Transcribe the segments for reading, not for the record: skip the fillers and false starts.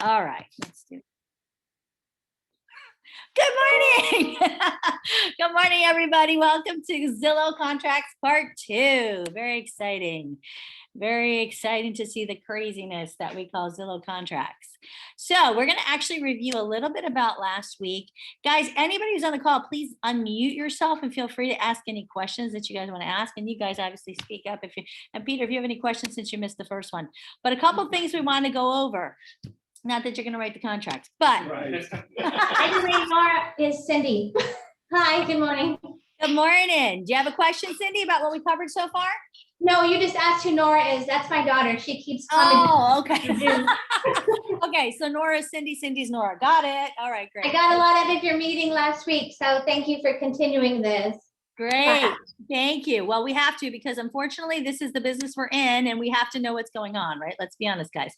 All right, let's do it. Good morning. Good morning, everybody. Welcome to Zillow Contracts Part 2. Very exciting. Very exciting to see the craziness that we call Zillow Contracts. So we're going to actually review a little bit about last week. Guys, anybody who's on the call, please unmute yourself and feel free to ask any questions that you guys want to ask. And you guys obviously speak up. And Peter, if you have any questions since you missed the first one. But a couple things we want to go over. Not that you're going to write the contract, but. Right. Hi, Nora, is Cindy. Hi, good morning. Good morning. Do you have a question, Cindy, about what we covered so far? No, you just asked who Nora is. That's my daughter. She keeps coming. Oh, okay. Okay, so Nora is Cindy, Cindy's Nora. Got it. All right, great. I got a lot out of your meeting last week, so thank you for continuing this. Great. Thank you. Well, we have to, because unfortunately this is the business we're in and we have to know what's going on, right? Let's be honest, guys.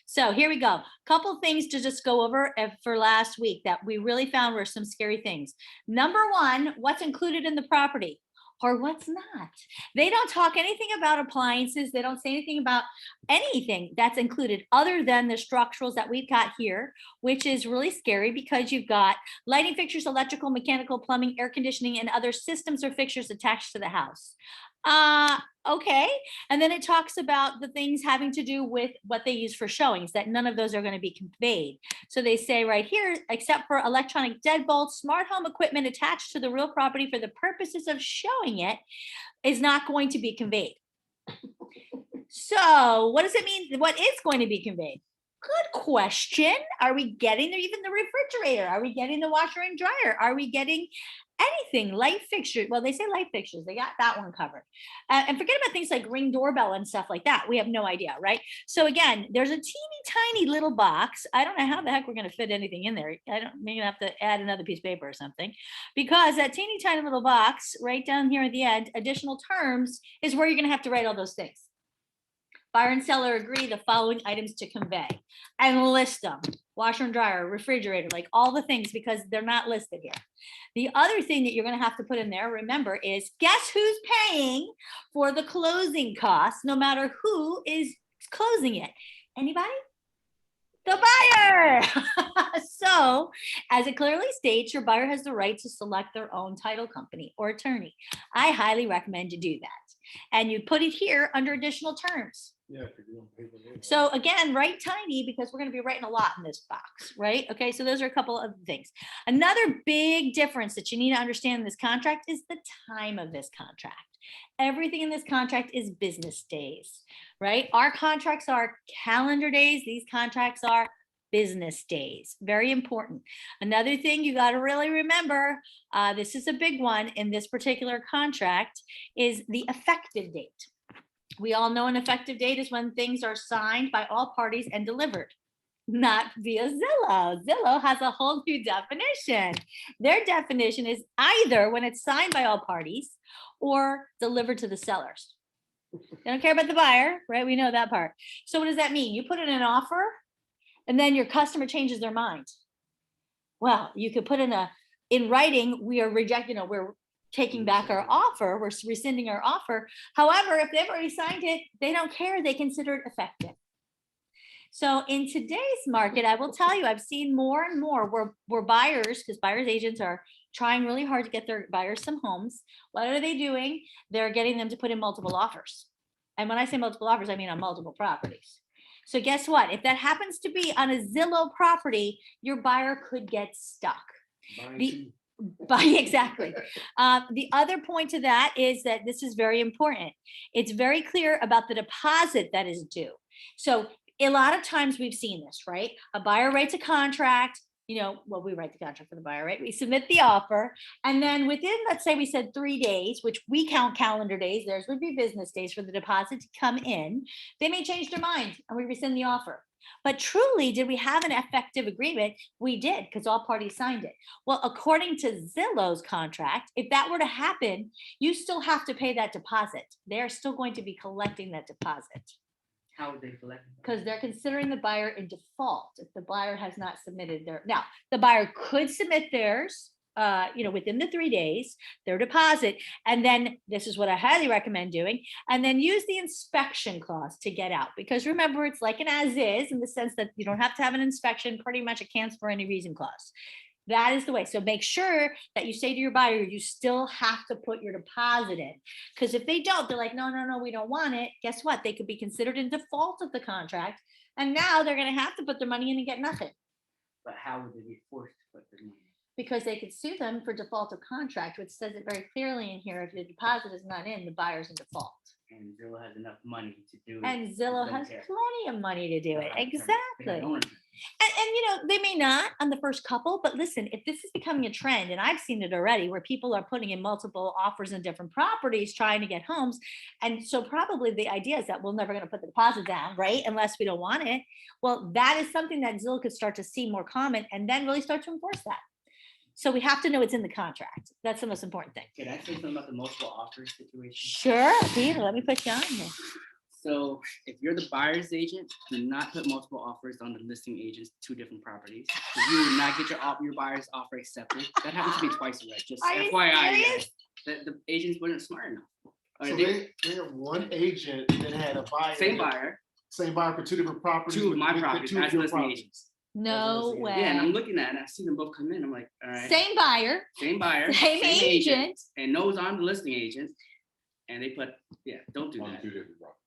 So here we go. Couple things to just go over for last week that we really found were some scary things. Number one, what's included in the property or what's not. They don't talk anything about appliances. They don't say anything about anything that's included other than the structurals that we've got here, which is really scary because you've got lighting fixtures, electrical, mechanical, plumbing, air conditioning, and other systems or fixtures attached to the house. Okay. And then it talks about the things having to do with what they use for showings, that none of those are going to be conveyed. So they say right here, except for electronic deadbolts, smart home equipment attached to the real property for the purposes of showing it is not going to be conveyed. So what does it mean? What is going to be conveyed? Good question. Are we getting even the refrigerator? Are we getting the washer and dryer? Are we getting anything? Light fixtures? Well, they say light fixtures. They got that one covered. And forget about things like Ring doorbell and stuff like that. We have no idea, right? So again, there's a teeny tiny little box. I don't know how the heck we're going to fit anything in there. Maybe have to add another piece of paper or something, because that teeny tiny little box right down here at the end, additional terms, is where you're going to have to write all those things. Buyer and seller agree the following items to convey and list them. Washer and dryer, refrigerator, like all the things, because they're not listed here. The other thing that you're going to have to put in there, remember, is guess who's paying for the closing costs, no matter who is closing it. Anybody? The buyer. So, as it clearly states, your buyer has the right to select their own title company or attorney. I highly recommend you do that. And you put it here under additional terms. Yeah. So again, write tiny, because we're going to be writing a lot in this box, right? Okay, so those are a couple of things. Another big difference that you need to understand in this contract is the time of this contract. Everything in this contract is business days, right? Our contracts are calendar days. These contracts are business days. Very important. Another thing you got to really remember, this is a big one in this particular contract, is the effective date. We all know an effective date is when things are signed by all parties and delivered, not via Zillow. Zillow has a whole new definition. Their definition is either when it's signed by all parties or delivered to the sellers. They don't care about the buyer, right? We know that part. So what does that mean? You put in an offer and then your customer changes their mind. Well, you could put in writing, we are rejecting, we're taking back our offer, we're rescinding our offer. However, if they've already signed it, they don't care, they consider it effective. So in today's market, I will tell you, I've seen more and more where buyers, because buyers agents are trying really hard to get their buyers some homes. What are they doing? They're getting them to put in multiple offers. And when I say multiple offers, I mean on multiple properties. So guess what? If that happens to be on a Zillow property, your buyer could get stuck. Exactly. The other point to that is that this is very important. It's very clear about the deposit that is due. So a lot of times we've seen this, right? A buyer writes a contract, we write the contract for the buyer, right? We submit the offer, and then within, let's say we said 3 days, which we count calendar days, theirs would be business days for the deposit to come in. They may change their mind and we rescind the offer. But truly, did we have an effective agreement? We did, because all parties signed it. Well, according to Zillow's contract, if that were to happen, you still have to pay that deposit. They're still going to be collecting that deposit. How would they collect it? Because they're considering the buyer in default if the buyer has not submitted their. Now, the buyer could submit theirs within the 3 days, their deposit. And then this is what I highly recommend doing. And then use the inspection clause to get out. Because remember, it's like an as is in the sense that you don't have to have an inspection, pretty much a cancel for any reason clause. That is the way. So make sure that you say to your buyer, you still have to put your deposit in. Because if they don't, they're like, no, we don't want it. Guess what? They could be considered in default of the contract. And now they're going to have to put their money in and get nothing. But how would they be forced to put their money? Because they could sue them for default of contract, which says it very clearly in here. If the deposit is not in, the buyer's in default. And Zillow has enough money to do it. And Zillow has plenty of money to do it. They Exactly. don't. And they may not on the first couple, but listen, if this is becoming a trend, and I've seen it already where people are putting in multiple offers in different properties trying to get homes. And so probably the idea is that we're never going to put the deposit down, right? Unless we don't want it. Well, that is something that Zillow could start to see more common and then really start to enforce that. So we have to know it's in the contract. That's the most important thing. Can I say something about the multiple offers situation? Sure, Peter, let me put you on here. So if you're the buyer's agent, do not put multiple offers on the listing agent's 2 different properties. You will not get your buyer's offer accepted. That happened to me twice already. Just FYI, guys. The agents weren't smart enough. So they have one agent that had a buyer. Same buyer. Same buyer for 2 different properties. 2 of my with properties 2 of as your listing properties. agents. No way. Yeah, and I'm looking at it and I see them both come in. I'm like, all right. Same buyer, Same buyer. same agent. And knows I'm the listing agent. And they put, don't do that.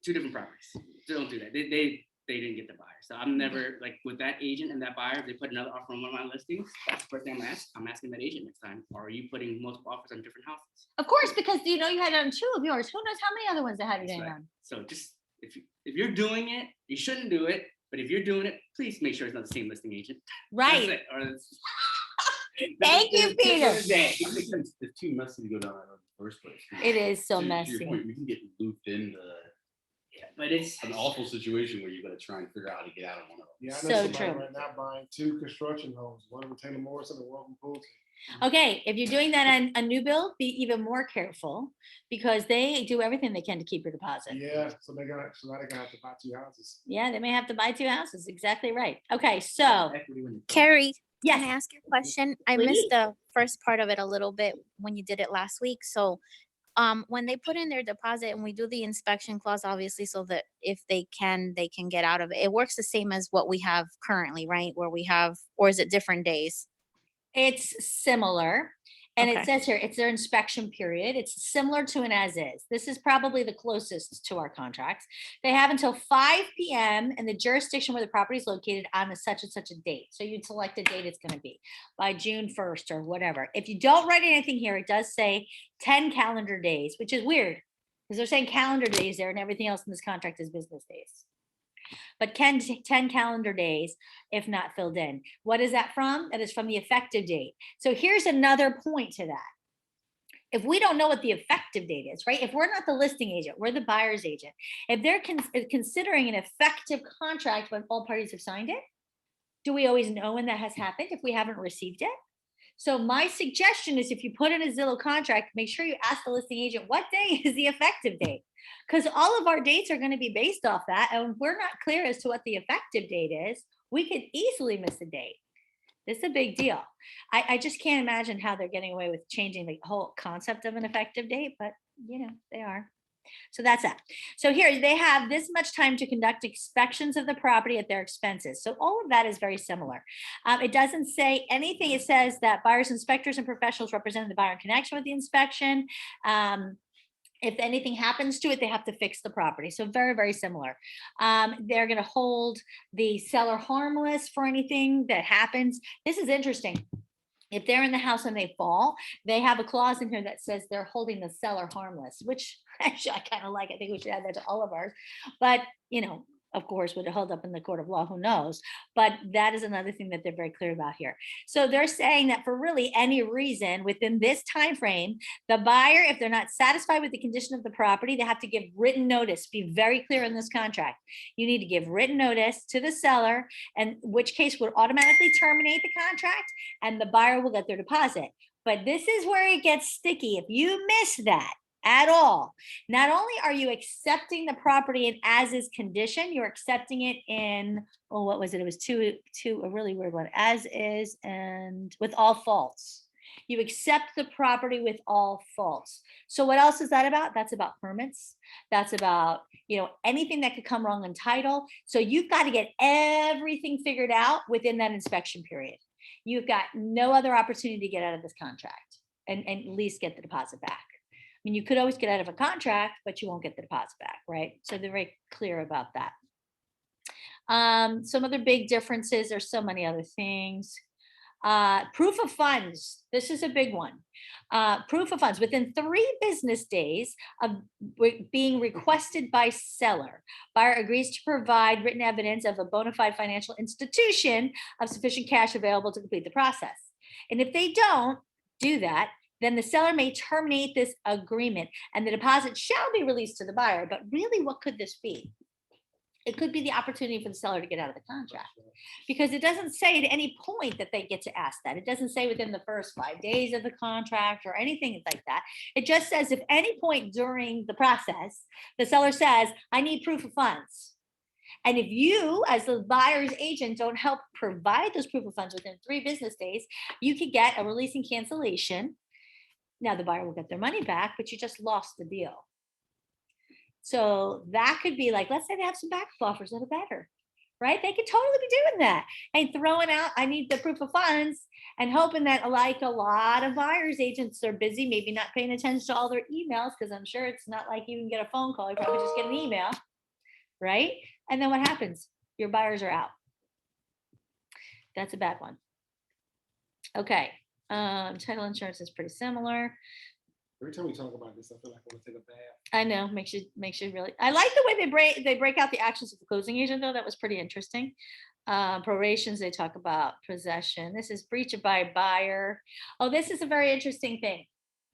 2 different properties. Don't do that. They didn't get the buyer. So I'm never like with that agent and that buyer, if they put another offer on one of my listings, that's the first thing I'm asking that agent next time. Are you putting multiple offers on different houses? Of course, because you had it on 2 of yours. Who knows how many other ones they have you That's name right. on? So just if you're doing it, you shouldn't do it. But if you're doing it, please make sure it's not the same listing agent. Right. That's it. Or it's- Thank you, Peter. It's too messy to go down that road in the first place. It is so To your messy. point, we can get looped into But it's an awful situation where you gotta try and figure out how to get out of one of them. Yeah, I So know somebody true. right now buying 2 construction homes, one in Taylor Morrison and one in Poolton. Okay, if you're doing that on a new build, be even more careful because they do everything they can to keep your deposit. Yeah, so now they're gonna have to buy 2 houses. Yeah, they may have to buy 2 houses. Exactly right. Okay, so equity when you- Carrie, can I yes, ask you a question? I Please. missed the first part of it a little bit when you did it last week. So, when they put in their deposit and we do the inspection clause, obviously, so that if they can get out of it. It works the same as what we have currently, right? Where we have, or is it different days? it's similar. And it Okay. says here, it's their inspection period. It's similar to an as is. This is probably the closest to our contracts. They have until 5 p.m. in the jurisdiction where the property is located on the such and such a date. So you'd select a date it's going to be by June 1st or whatever. If you don't write anything here, it does say 10 calendar days, which is weird because they're saying calendar days there and everything else in this contract is business days. But 10 calendar days if not filled in. What is that from? That is from the effective date. So here's another point to that. If we don't know what the effective date is, right? If we're not the listing agent, we're the buyer's agent. If they're considering an effective contract when all parties have signed it, do we always know when that has happened if we haven't received it? So my suggestion is if you put in a Zillow contract, make sure you ask the listing agent, what day is the effective date? Because all of our dates are going to be based off that. And if we're not clear as to what the effective date is, we could easily miss a date. This is a big deal. I just can't imagine how they're getting away with changing the whole concept of an effective date, but they are. So that's that. So here they have this much time to conduct inspections of the property at their expenses. So all of that is very similar. It doesn't say anything. It says that buyers, inspectors, and professionals representing the buyer in connection with the inspection. If anything happens to it, they have to fix the property. So very, very similar. They're going to hold the seller harmless for anything that happens. This is interesting. If they're in the house and they fall, they have a clause in here that says they're holding the seller harmless, which actually I kind of like. I think we should add that to all of ours. But, of course, would it hold up in the court of law? Who knows? But that is another thing that they're very clear about here. So they're saying that for really any reason within this time frame, the buyer, if they're not satisfied with the condition of the property, they have to give written notice. Be very clear in this contract. You need to give written notice to the seller, and which case would automatically terminate the contract, and the buyer will get their deposit. But this is where it gets sticky. If you miss that at all, not only are you accepting the property in as is condition, you're accepting it in, what was it? It was two, a really weird one, as is and with all faults. You accept the property with all faults. So what else is that about? That's about permits. That's about, anything that could come wrong in title. So you've got to get everything figured out within that inspection period. You've got no other opportunity to get out of this contract and at least get the deposit back. I mean, you could always get out of a contract, but you won't get the deposit back, right? So they're very clear about that. Some other big differences, there's so many other things. Proof of funds. This is a big one. Proof of funds within 3 business days of being requested by seller. Buyer agrees to provide written evidence of a bona fide financial institution of sufficient cash available to complete the process. And if they don't do that, then the seller may terminate this agreement and the deposit shall be released to the buyer. But really, what could this be? It could be the opportunity for the seller to get out of the contract, because it doesn't say at any point that they get to ask that. It doesn't say within the first 5 days of the contract or anything like that. It just says if any point during the process, the seller says, I need proof of funds. And if you, as the buyer's agent, don't help provide those proof of funds within 3 business days, you could get a release and cancellation. Now the buyer will get their money back, but you just lost the deal. So that could be like, let's say they have some backup offers that are better, right? They could totally be doing that and throwing out, I need the proof of funds, and hoping that, like a lot of buyer's agents are busy, maybe not paying attention to all their emails, because I'm sure it's not like you can get a phone call, you probably just get an email, right? And then what happens? Your buyers are out. That's a bad one. Okay, title insurance is pretty similar. Every time we talk about this, I feel like I want to take a bath. I know, makes you really. I like the way they break out the actions of the closing agent, though. That was pretty interesting. Prorations, they talk about possession. This is breach of by buyer. Oh, this is a very interesting thing.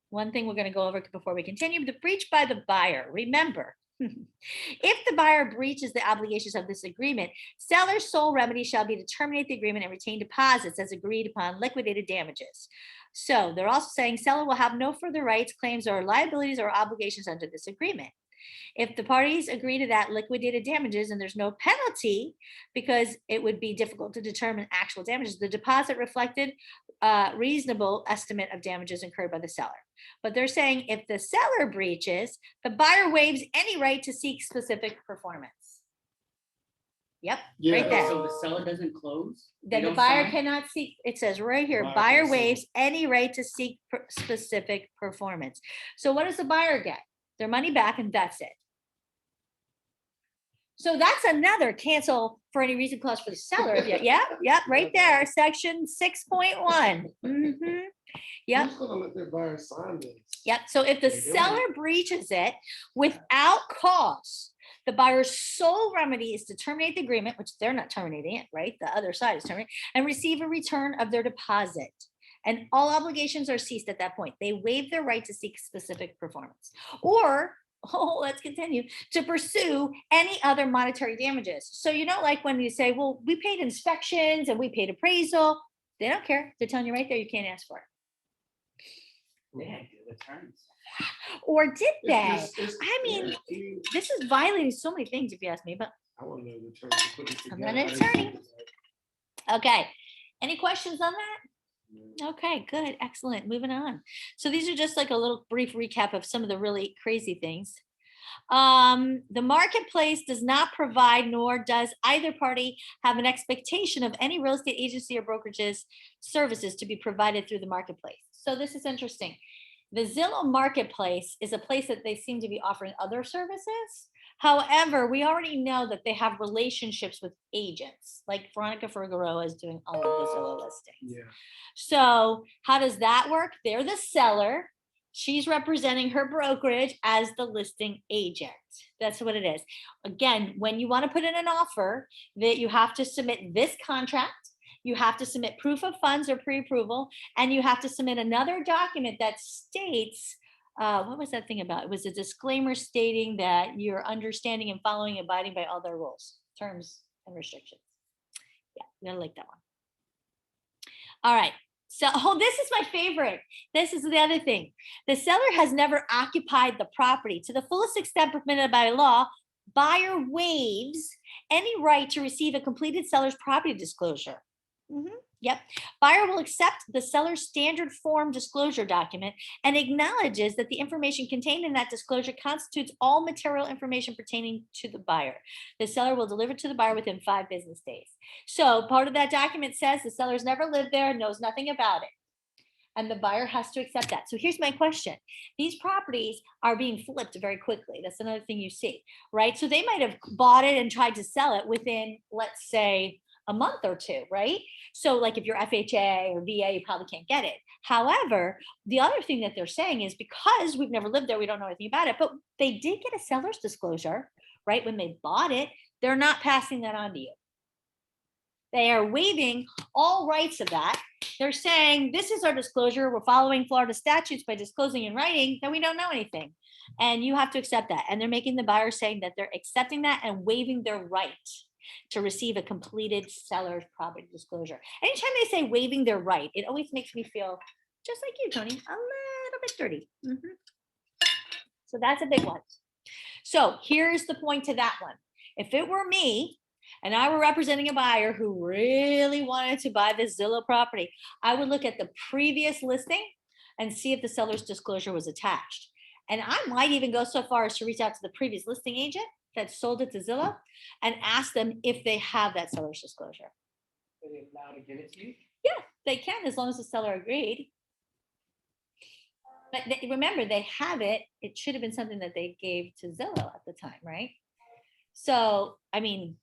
One thing we're going to go over before we continue: the breach by the buyer. Remember, if the buyer breaches the obligations of this agreement, seller's sole remedy shall be to terminate the agreement and retain deposits as agreed upon liquidated damages. So they're also saying seller will have no further rights, claims, or liabilities or obligations under this agreement. If the parties agree to that liquidated damages and there's no penalty, because it would be difficult to determine actual damages, the deposit reflected reasonable estimate of damages incurred by the seller. But they're saying if the seller breaches, the buyer waives any right to seek specific performance. Yep, right there. So the seller doesn't close? They Then the don't buyer sign? cannot seek, it says right here, Buyer buyer can waives any right to seek specific performance. So what does the buyer get? Their money back, and that's it. So that's another cancel for any reason clause for the seller. Yeah, right there, section 6.1. Yep. Who's gonna let their buyer sign this? Yep. So if the There you go. seller breaches it without cause, the buyer's sole remedy is to terminate the agreement, which they're not terminating it, right? The other side is terminating, and receive a return of their deposit. And all obligations are ceased at that point. They waive their right to seek specific performance. Or, let's continue, to pursue any other monetary damages. So, like when you say, well, we paid inspections and we paid appraisal, they don't care. They're telling you right there, you can't ask for it. They had good attorneys. Or did they? It's- I mean, yeah, this is violating so many things, if you ask me, but I want to know the attorney to put this I'm together. not an attorney. Okay. Any questions on that? Okay, good, excellent. Moving on. So these are just like a little brief recap of some of the really crazy things. The marketplace does not provide, nor does either party have an expectation of any real estate agency or brokerages services to be provided through the marketplace. So this is interesting. The Zillow marketplace is a place that they seem to be offering other services. However, we already know that they have relationships with agents, like Veronica Figueroa is doing all of the Zillow listings. Yeah. So how does that work? They're the seller. She's representing her brokerage as the listing agent. That's what it is. Again, when you want to put in an offer, that you have to submit this contract, you have to submit proof of funds or pre-approval, and you have to submit another document that states, what was that thing about? It was a disclaimer stating that you're understanding and following, abiding by all their rules, terms, and restrictions. Yeah, I'm gonna like that one. All right. So, this is my favorite. This is the other thing. The seller has never occupied the property to the fullest extent permitted by law. Buyer waives any right to receive a completed seller's property disclosure. Yep. Buyer will accept the seller's standard form disclosure document and acknowledges that the information contained in that disclosure constitutes all material information pertaining to the buyer. The seller will deliver to the buyer within 5 business days. So part of that document says the seller's never lived there, knows nothing about it. And the buyer has to accept that. So here's my question. These properties are being flipped very quickly. That's another thing you see, right? So they might have bought it and tried to sell it within, let's say, a month or two, right? So like if you're FHA or VA, you probably can't get it. However, the other thing that they're saying is because we've never lived there, we don't know anything about it, but they did get a seller's disclosure, right? When they bought it, they're not passing that on to you. They are waiving all rights of that. They're saying, this is our disclosure. We're following Florida statutes by disclosing in writing that we don't know anything. And you have to accept that. And they're making the buyer saying that they're accepting that and waiving their right to receive a completed seller's property disclosure. Anytime they say waiving their right, it always makes me feel just like you, Tony, a little bit dirty. So that's a big one. So here's the point to that one. If it were me and I were representing a buyer who really wanted to buy this Zillow property, I would look at the previous listing and see if the seller's disclosure was attached. And I might even go so far as to reach out to the previous listing agent that sold it to Zillow and ask them if they have that seller's disclosure. Are they allowed to give it to you? Yeah, they can, as long as the seller agreed. But remember, they have it. It should have been something that they gave to Zillow at the time, right? So, I mean,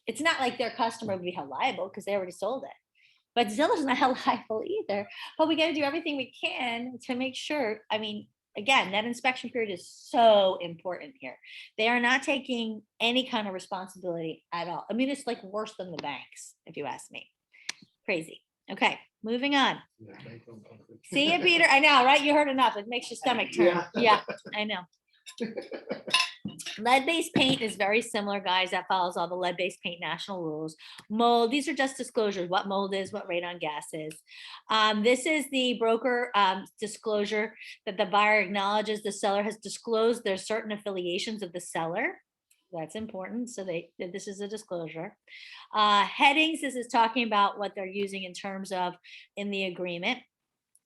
it's not like their customer would be held liable because they already sold it. But Zillow's not held liable either. But we got to do everything we can to make sure. I mean, again, that inspection period is so important here. They are not taking any kind of responsibility at all. I mean, it's like worse than the banks, if you ask me. Crazy. Okay, moving on. See you, Peter. I know, right? You heard enough. It makes your stomach turn. Yeah, I know. Lead-based paint is very similar, guys. That follows all the lead-based paint national rules. Mold, these are just disclosures, what mold is, what radon gas is. This is the broker disclosure that the buyer acknowledges the seller has disclosed there's certain affiliations of the seller. That's important. So this is a disclosure. Headings, this is talking about what they're using in terms of in the agreement.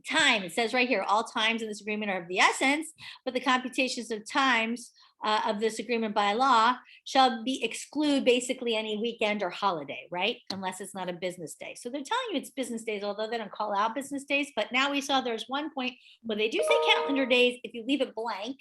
Time, it says right here, all times in this agreement are of the essence, but the computations of times of this agreement by law shall be exclude basically any weekend or holiday, right? Unless it's not a business day. So they're telling you it's business days, although they don't call out business days. But now we saw there's one point where they do say calendar days if you leave it blank.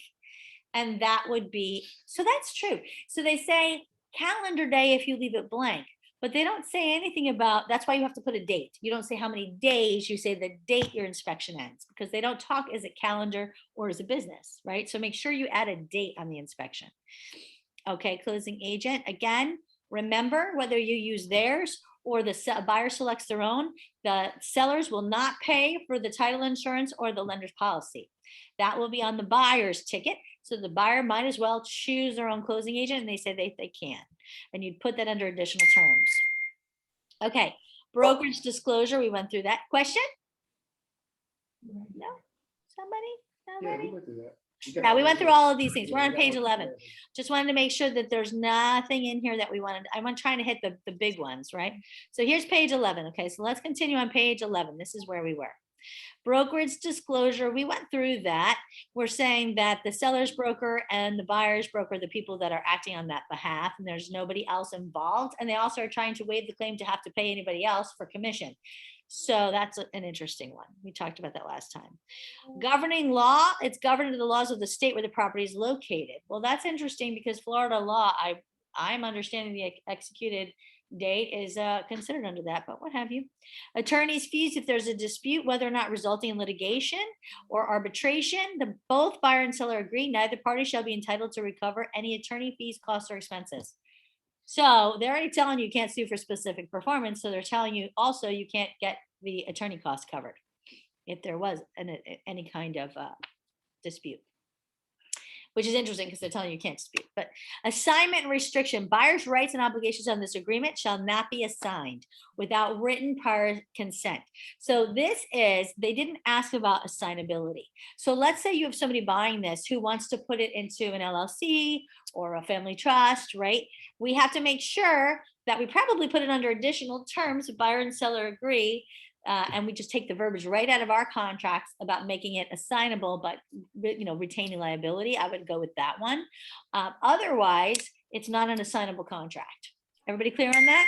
And that would be, so that's true. So they say calendar day if you leave it blank. But they don't say anything about, that's why you have to put a date. You don't say how many days, you say the date your inspection ends, because they don't talk, is it calendar or is it business, right? So make sure you add a date on the inspection. Okay, closing agent, again, remember whether you use theirs or the buyer selects their own, the sellers will not pay for the title insurance or the lender's policy. That will be on the buyer's ticket. So the buyer might as well choose their own closing agent, and they say they can. And you'd put that under additional terms. Okay, brokerage disclosure, we went through that. Question? No? Somebody? Nobody? Yeah, we went through all of these things. We're on page 11. Just wanted to make sure that there's nothing in here that we wanted. I'm trying to hit the big ones, right? So here's page 11. Okay, so let's continue on page 11. This is where we were. Brokerage disclosure, we went through that. We're saying that the seller's broker and the buyer's broker are the people that are acting on that behalf, and there's nobody else involved. And they also are trying to waive the claim to have to pay anybody else for commission. So that's an interesting one. We talked about that last time. Governing law, it's governed under the laws of the state where the property is located. Well, that's interesting because Florida law, I'm understanding the executed date is considered under that, but what have you. Attorney's fees, if there's a dispute, whether or not resulting in litigation or arbitration, both buyer and seller agree, neither party shall be entitled to recover any attorney fees, costs, or expenses. So they're already telling you can't sue for specific performance. So they're telling you also you can't get the attorney costs covered if there was any kind of dispute. Which is interesting because they're telling you can't dispute. But assignment and restriction, buyer's rights and obligations on this agreement shall not be assigned without written prior consent. So this is, they didn't ask about assignability. So let's say you have somebody buying this who wants to put it into an LLC or a family trust, right? We have to make sure that we probably put it under additional terms, if buyer and seller agree, and we just take the verbiage right out of our contracts about making it assignable, but retaining liability. I would go with that one. Otherwise, it's not an assignable contract. Everybody clear on that?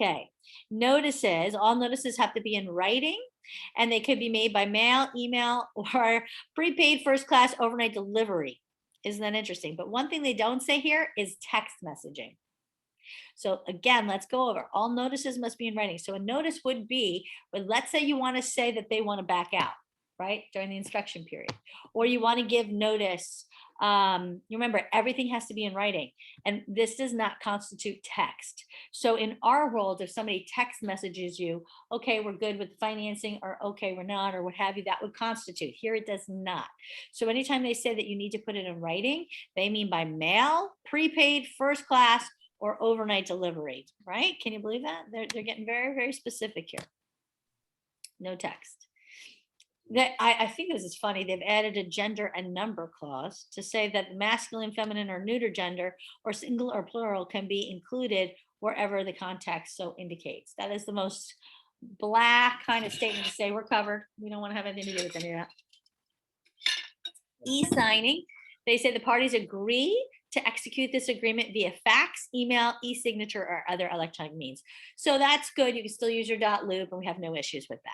Okay. Notices, all notices have to be in writing, and they could be made by mail, email, or prepaid first class overnight delivery. Isn't that interesting? But one thing they don't say here is text messaging. So again, let's go over. All notices must be in writing. So a notice would be, but let's say you want to say that they want to back out, right, during the inspection period, or you want to give notice. You remember, everything has to be in writing, and this does not constitute text. So in our world, if somebody text messages you, okay, we're good with financing, or okay, we're not, or what have you, that would constitute. Here it does not. So anytime they say that you need to put it in writing, they mean by mail, prepaid, first class, or overnight delivery, right? Can you believe that? They're getting very, very specific here. No text. I think this is funny. They've added a gender and number clause to say that masculine, feminine, or neuter gender, or single or plural, can be included wherever the context so indicates. That is the most black kind of statement to say we're covered. We don't want to have anything to do with any of that. E-signing. They say the parties agree to execute this agreement via fax, email, e-signature, or other electronic means. So that's good. You can still use your dot loop, and we have no issues with that.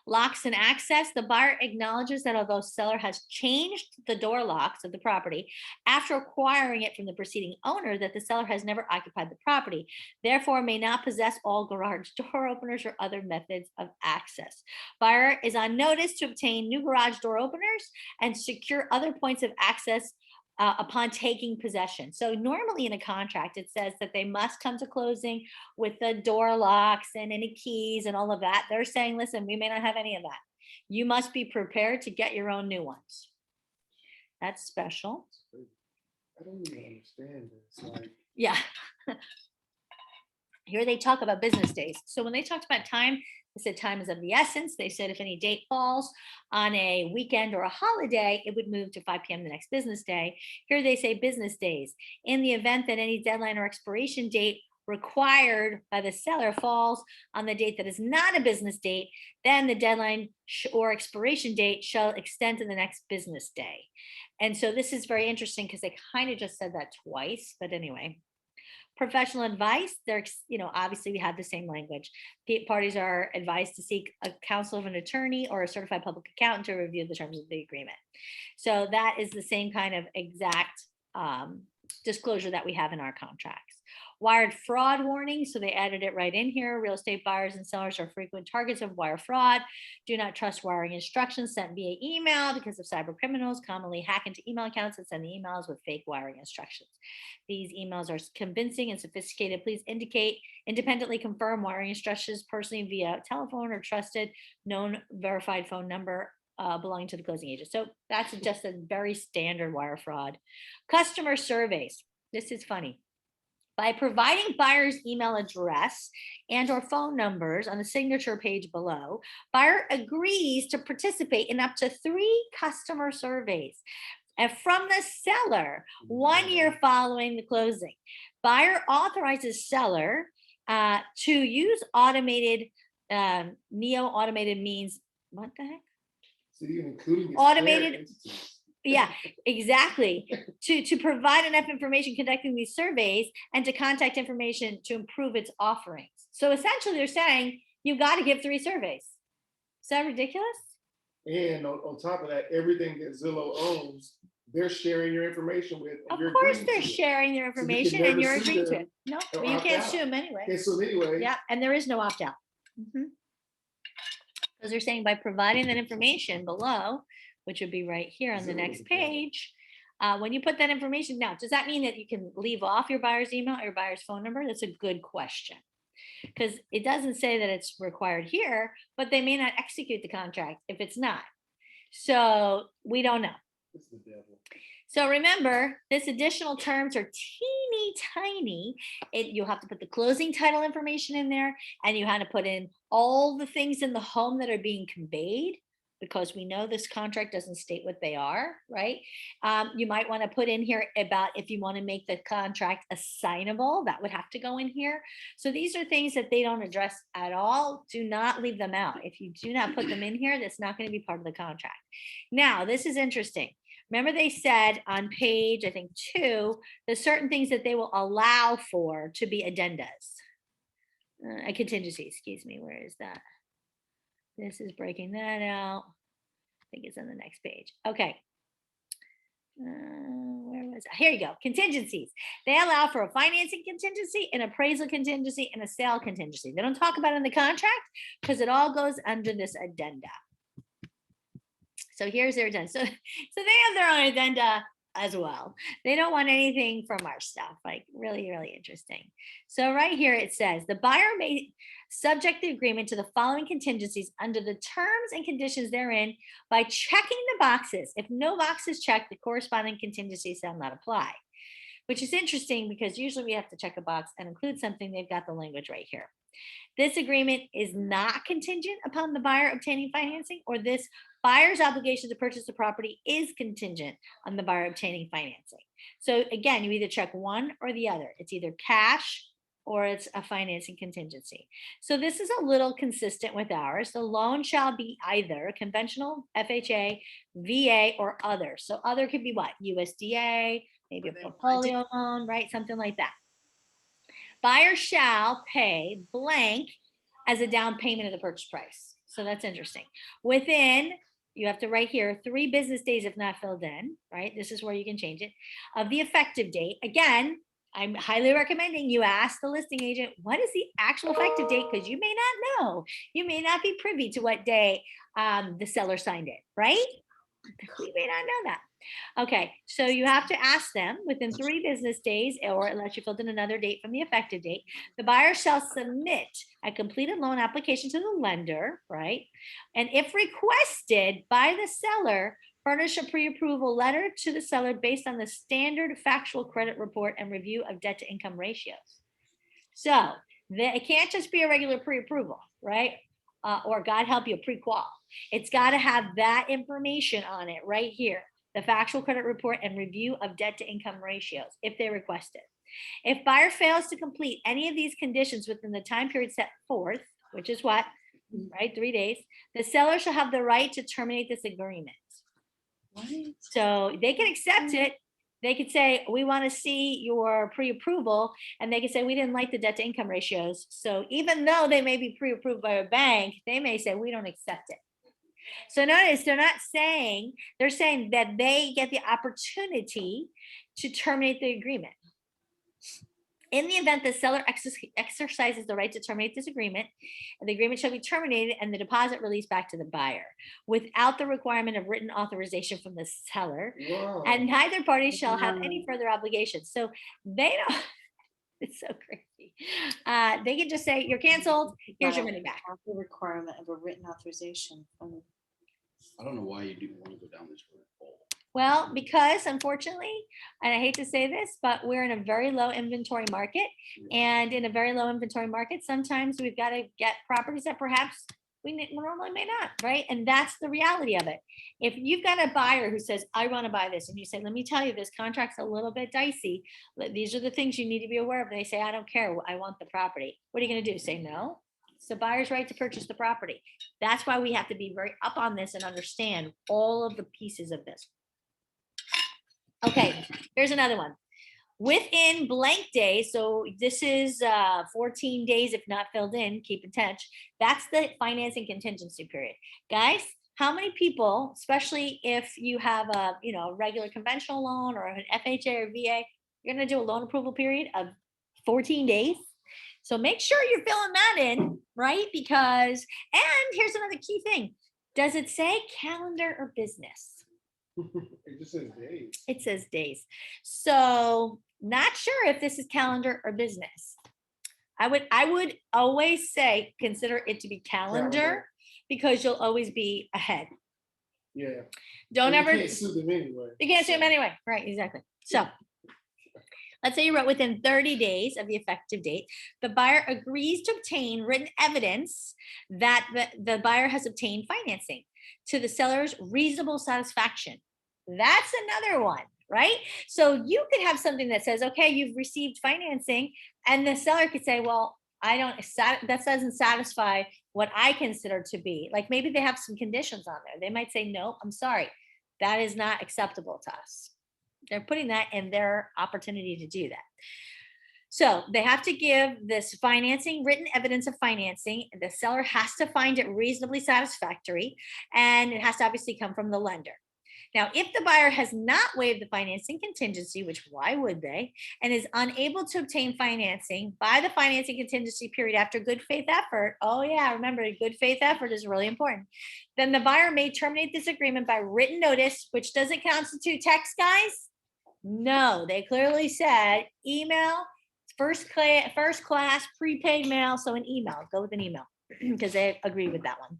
Locks and access. The buyer acknowledges that although seller has changed the door locks of the property after acquiring it from the preceding owner, that the seller has never occupied the property, therefore may not possess all garage door openers or other methods of access. Buyer is on notice to obtain new garage door openers and secure other points of access upon taking possession. So normally in a contract, it says that they must come to closing with the door locks and any keys and all of that. They're saying, listen, we may not have any of that. You must be prepared to get your own new ones. That's special. I don't even understand this. Like, Yeah. Here they talk about business days. So when they talked about time, they said time is of the essence. They said if any date falls on a weekend or a holiday, it would move to 5 p.m. the next business day. Here they say business days. In the event that any deadline or expiration date required by the seller falls on the date that is not a business date, then the deadline or expiration date shall extend to the next business day. And so this is very interesting because they kind of just said that twice, but anyway. Professional advice, they're, obviously we have the same language. Parties are advised to seek a counsel of an attorney or a certified public accountant to review the terms of the agreement. So that is the same kind of exact disclosure that we have in our contracts. Wired fraud warning, so they added it right in here. Real estate buyers and sellers are frequent targets of wire fraud. Do not trust wiring instructions sent via email because of cyber criminals commonly hack into email accounts and send the emails with fake wiring instructions. These emails are convincing and sophisticated. Please independently confirm wiring instructions personally via telephone or trusted, known, verified phone number belonging to the closing agent. So that's just a very standard wire fraud. Customer surveys. This is funny. By providing buyer's email address and or phone numbers on the signature page below, buyer agrees to participate in up to 3 customer surveys and from the seller 1 year following the closing. Buyer authorizes seller to use automated, automated means, what the heck? so you're including Automated- experience. Yeah, exactly. To provide enough information conducting these surveys and to contact information to improve its offerings. So essentially they're saying you've got to give 3 surveys. Is that ridiculous? And on top of that, everything that Zillow owns, they're sharing your information with. and Of you're course agreeing they're to it. sharing their you can information and never you're sue agreeing to them it. No, or but you opt can't out. sue them anyway. Okay, so anyway, Yeah, and there is no opt-out. Because they're saying by providing that information below, which would be right here on the Zillow next would be yellow. page, when you put that information now, does that mean that you can leave off your buyer's email or your buyer's phone number? That's a good question. Because it doesn't say that it's required here, but they may not execute the contract if it's not. So we don't know. it's the devil. So remember, this additional terms are teeny tiny. You'll have to put the closing title information in there, and you have to put in all the things in the home that are being conveyed. because we know this contract doesn't state what they are, right? You might want to put in here about if you want to make the contract assignable, that would have to go in here. So these are things that they don't address at all. Do not leave them out. If you do not put them in here, that's not going to be part of the contract. Now, this is interesting. Remember they said on page, I think 2, there's certain things that they will allow for to be addendas. A contingency, excuse me, where is that? This is breaking that out. I think it's on the next page. Okay. Where was it? Here you go. Contingencies. They allow for a financing contingency, an appraisal contingency, and a sale contingency. They don't talk about it in the contract because it all goes under this addenda. So here's their addenda. So they have their own addenda as well. They don't want anything from our stuff, like really, really interesting. So right here it says the buyer may subject the agreement to the following contingencies under the terms and conditions therein by checking the boxes. If no box is checked, the corresponding contingencies shall not apply, which is interesting because usually we have to check a box and include something. They've got the language right here. This agreement is not contingent upon the buyer obtaining financing, or this buyer's obligation to purchase the property is contingent on the buyer obtaining financing. So again, you either check one or the other. It's either cash or it's a financing contingency. So this is a little consistent with ours. The loan shall be either conventional, FHA, VA, or other. So other could be what? USDA, maybe a portfolio loan, right? Something like that. Buyer shall pay blank as a down payment of the purchase price. So that's interesting. Within, you have to write here, 3 business days if not filled in, right? This is where you can change it. Of the effective date. Again, I'm highly recommending you ask the listing agent, what is the actual effective date? Because you may not know. You may not be privy to what day the seller signed it, right? We may not know that. Okay, so you have to ask them within 3 business days, or unless you filled in another date from the effective date, the buyer shall submit a completed loan application to the lender, right? And if requested by the seller, furnish a pre-approval letter to the seller based on the standard factual credit report and review of debt to income ratios. So it can't just be a regular pre-approval, right? Or God help you, pre-qual. It's got to have that information on it right here. The factual credit report and review of debt to income ratios, if they request it. If buyer fails to complete any of these conditions within the time period set forth, which is what, right, 3 days, the seller shall have the right to terminate this agreement. Right. So they can accept it. They could say, we want to see your pre-approval, and they could say, we didn't like the debt to income ratios. So even though they may be pre-approved by a bank, they may say, we don't accept it. So notice they're not saying, they're saying that they get the opportunity to terminate the agreement. In the event the seller exercises the right to terminate this agreement, the agreement shall be terminated and the deposit released back to the buyer without the requirement of written authorization from the seller. Whoa. And neither party shall have any further obligations. So they don't, it's so crazy. They can just say, you're canceled, here's your money back. The requirement of a written authorization. I don't know why you do want to go down this road. Well, because unfortunately, and I hate to say this, but we're in a very low inventory market. And in a very low inventory market, sometimes we've got to get properties that perhaps we normally may not, right? And that's the reality of it. If you've got a buyer who says, I want to buy this, and you say, let me tell you, this contract's a little bit dicey. These are the things you need to be aware of. And they say, I don't care, I want the property. What are you going to do? Say no? It's the buyer's right to purchase the property. That's why we have to be very up on this and understand all of the pieces of this. Okay, here's another one. Within blank days, so this is 14 days if not filled in, keep in touch. That's the financing contingency period. Guys, how many people, especially if you have a regular conventional loan or an FHA or VA, you're gonna do a loan approval period of 14 days? So make sure you're filling that in, right? Because, and here's another key thing. Does it say calendar or business? It just says days. It says days. So not sure if this is calendar or business. I would always say consider it to be calendar because you'll always be ahead. Yeah. Don't ever. You can't sue them anyway. You can't sue them anyway. Right, exactly. So let's say you wrote within 30 days of the effective date, the buyer agrees to obtain written evidence that the buyer has obtained financing. to the seller's reasonable satisfaction. That's another one, right? So you could have something that says, okay, you've received financing, and the seller could say, well, that doesn't satisfy what I consider to be, like, maybe they have some conditions on there. They might say, no, I'm sorry, that is not acceptable to us. They're putting that in their opportunity to do that. So they have to give this financing, written evidence of financing. The seller has to find it reasonably satisfactory, and it has to obviously come from the lender. Now, if the buyer has not waived the financing contingency, which why would they, and is unable to obtain financing by the financing contingency period after good faith effort, oh yeah, remember, good faith effort is really important, then the buyer may terminate this agreement by written notice, which doesn't constitute text, guys. No, they clearly said email, first class prepaid mail, so an email, go with an email, because they agree with that one.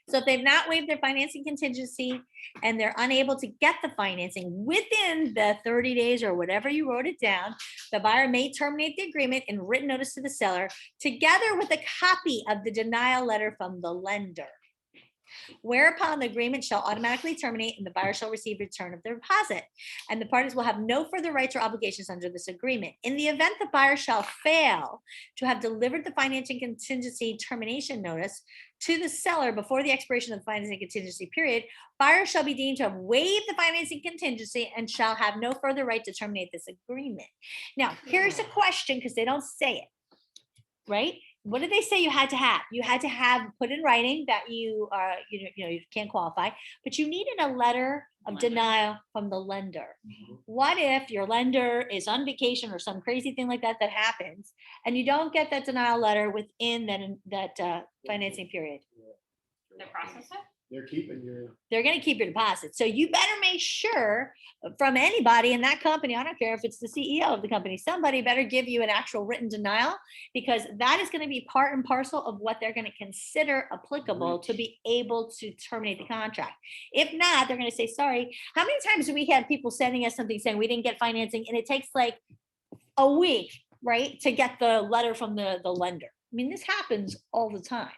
So if they've not waived their financing contingency and they're unable to get the financing within the 30 days or whatever you wrote it down, the buyer may terminate the agreement in written notice to the seller, together with a copy of the denial letter from the lender. Whereupon the agreement shall automatically terminate and the buyer shall receive return of their deposit. And the parties will have no further rights or obligations under this agreement. In the event the buyer shall fail to have delivered the financing contingency termination notice to the seller before the expiration of the financing contingency period, buyer shall be deemed to have waived the financing contingency and shall have no further right to terminate this agreement. Now, here's a question, because they don't say it, right? What did they say you had to have? You had to have put in writing that you are, you can't qualify, but you needed a letter of denial from the lender. What if your lender is on vacation or some crazy thing like that happens, and you don't get that denial letter within that financing period? The processor? They're keeping your. They're going to keep your deposit. So you better make sure from anybody in that company, I don't care if it's the CEO of the company, somebody better give you an actual written denial, because that is going to be part and parcel of what they're going to consider applicable to be able to terminate the contract. If not, they're going to say, sorry. How many times do we have people sending us something saying we didn't get financing, and it takes like a week, right, to get the letter from the lender? I mean, this happens all the time.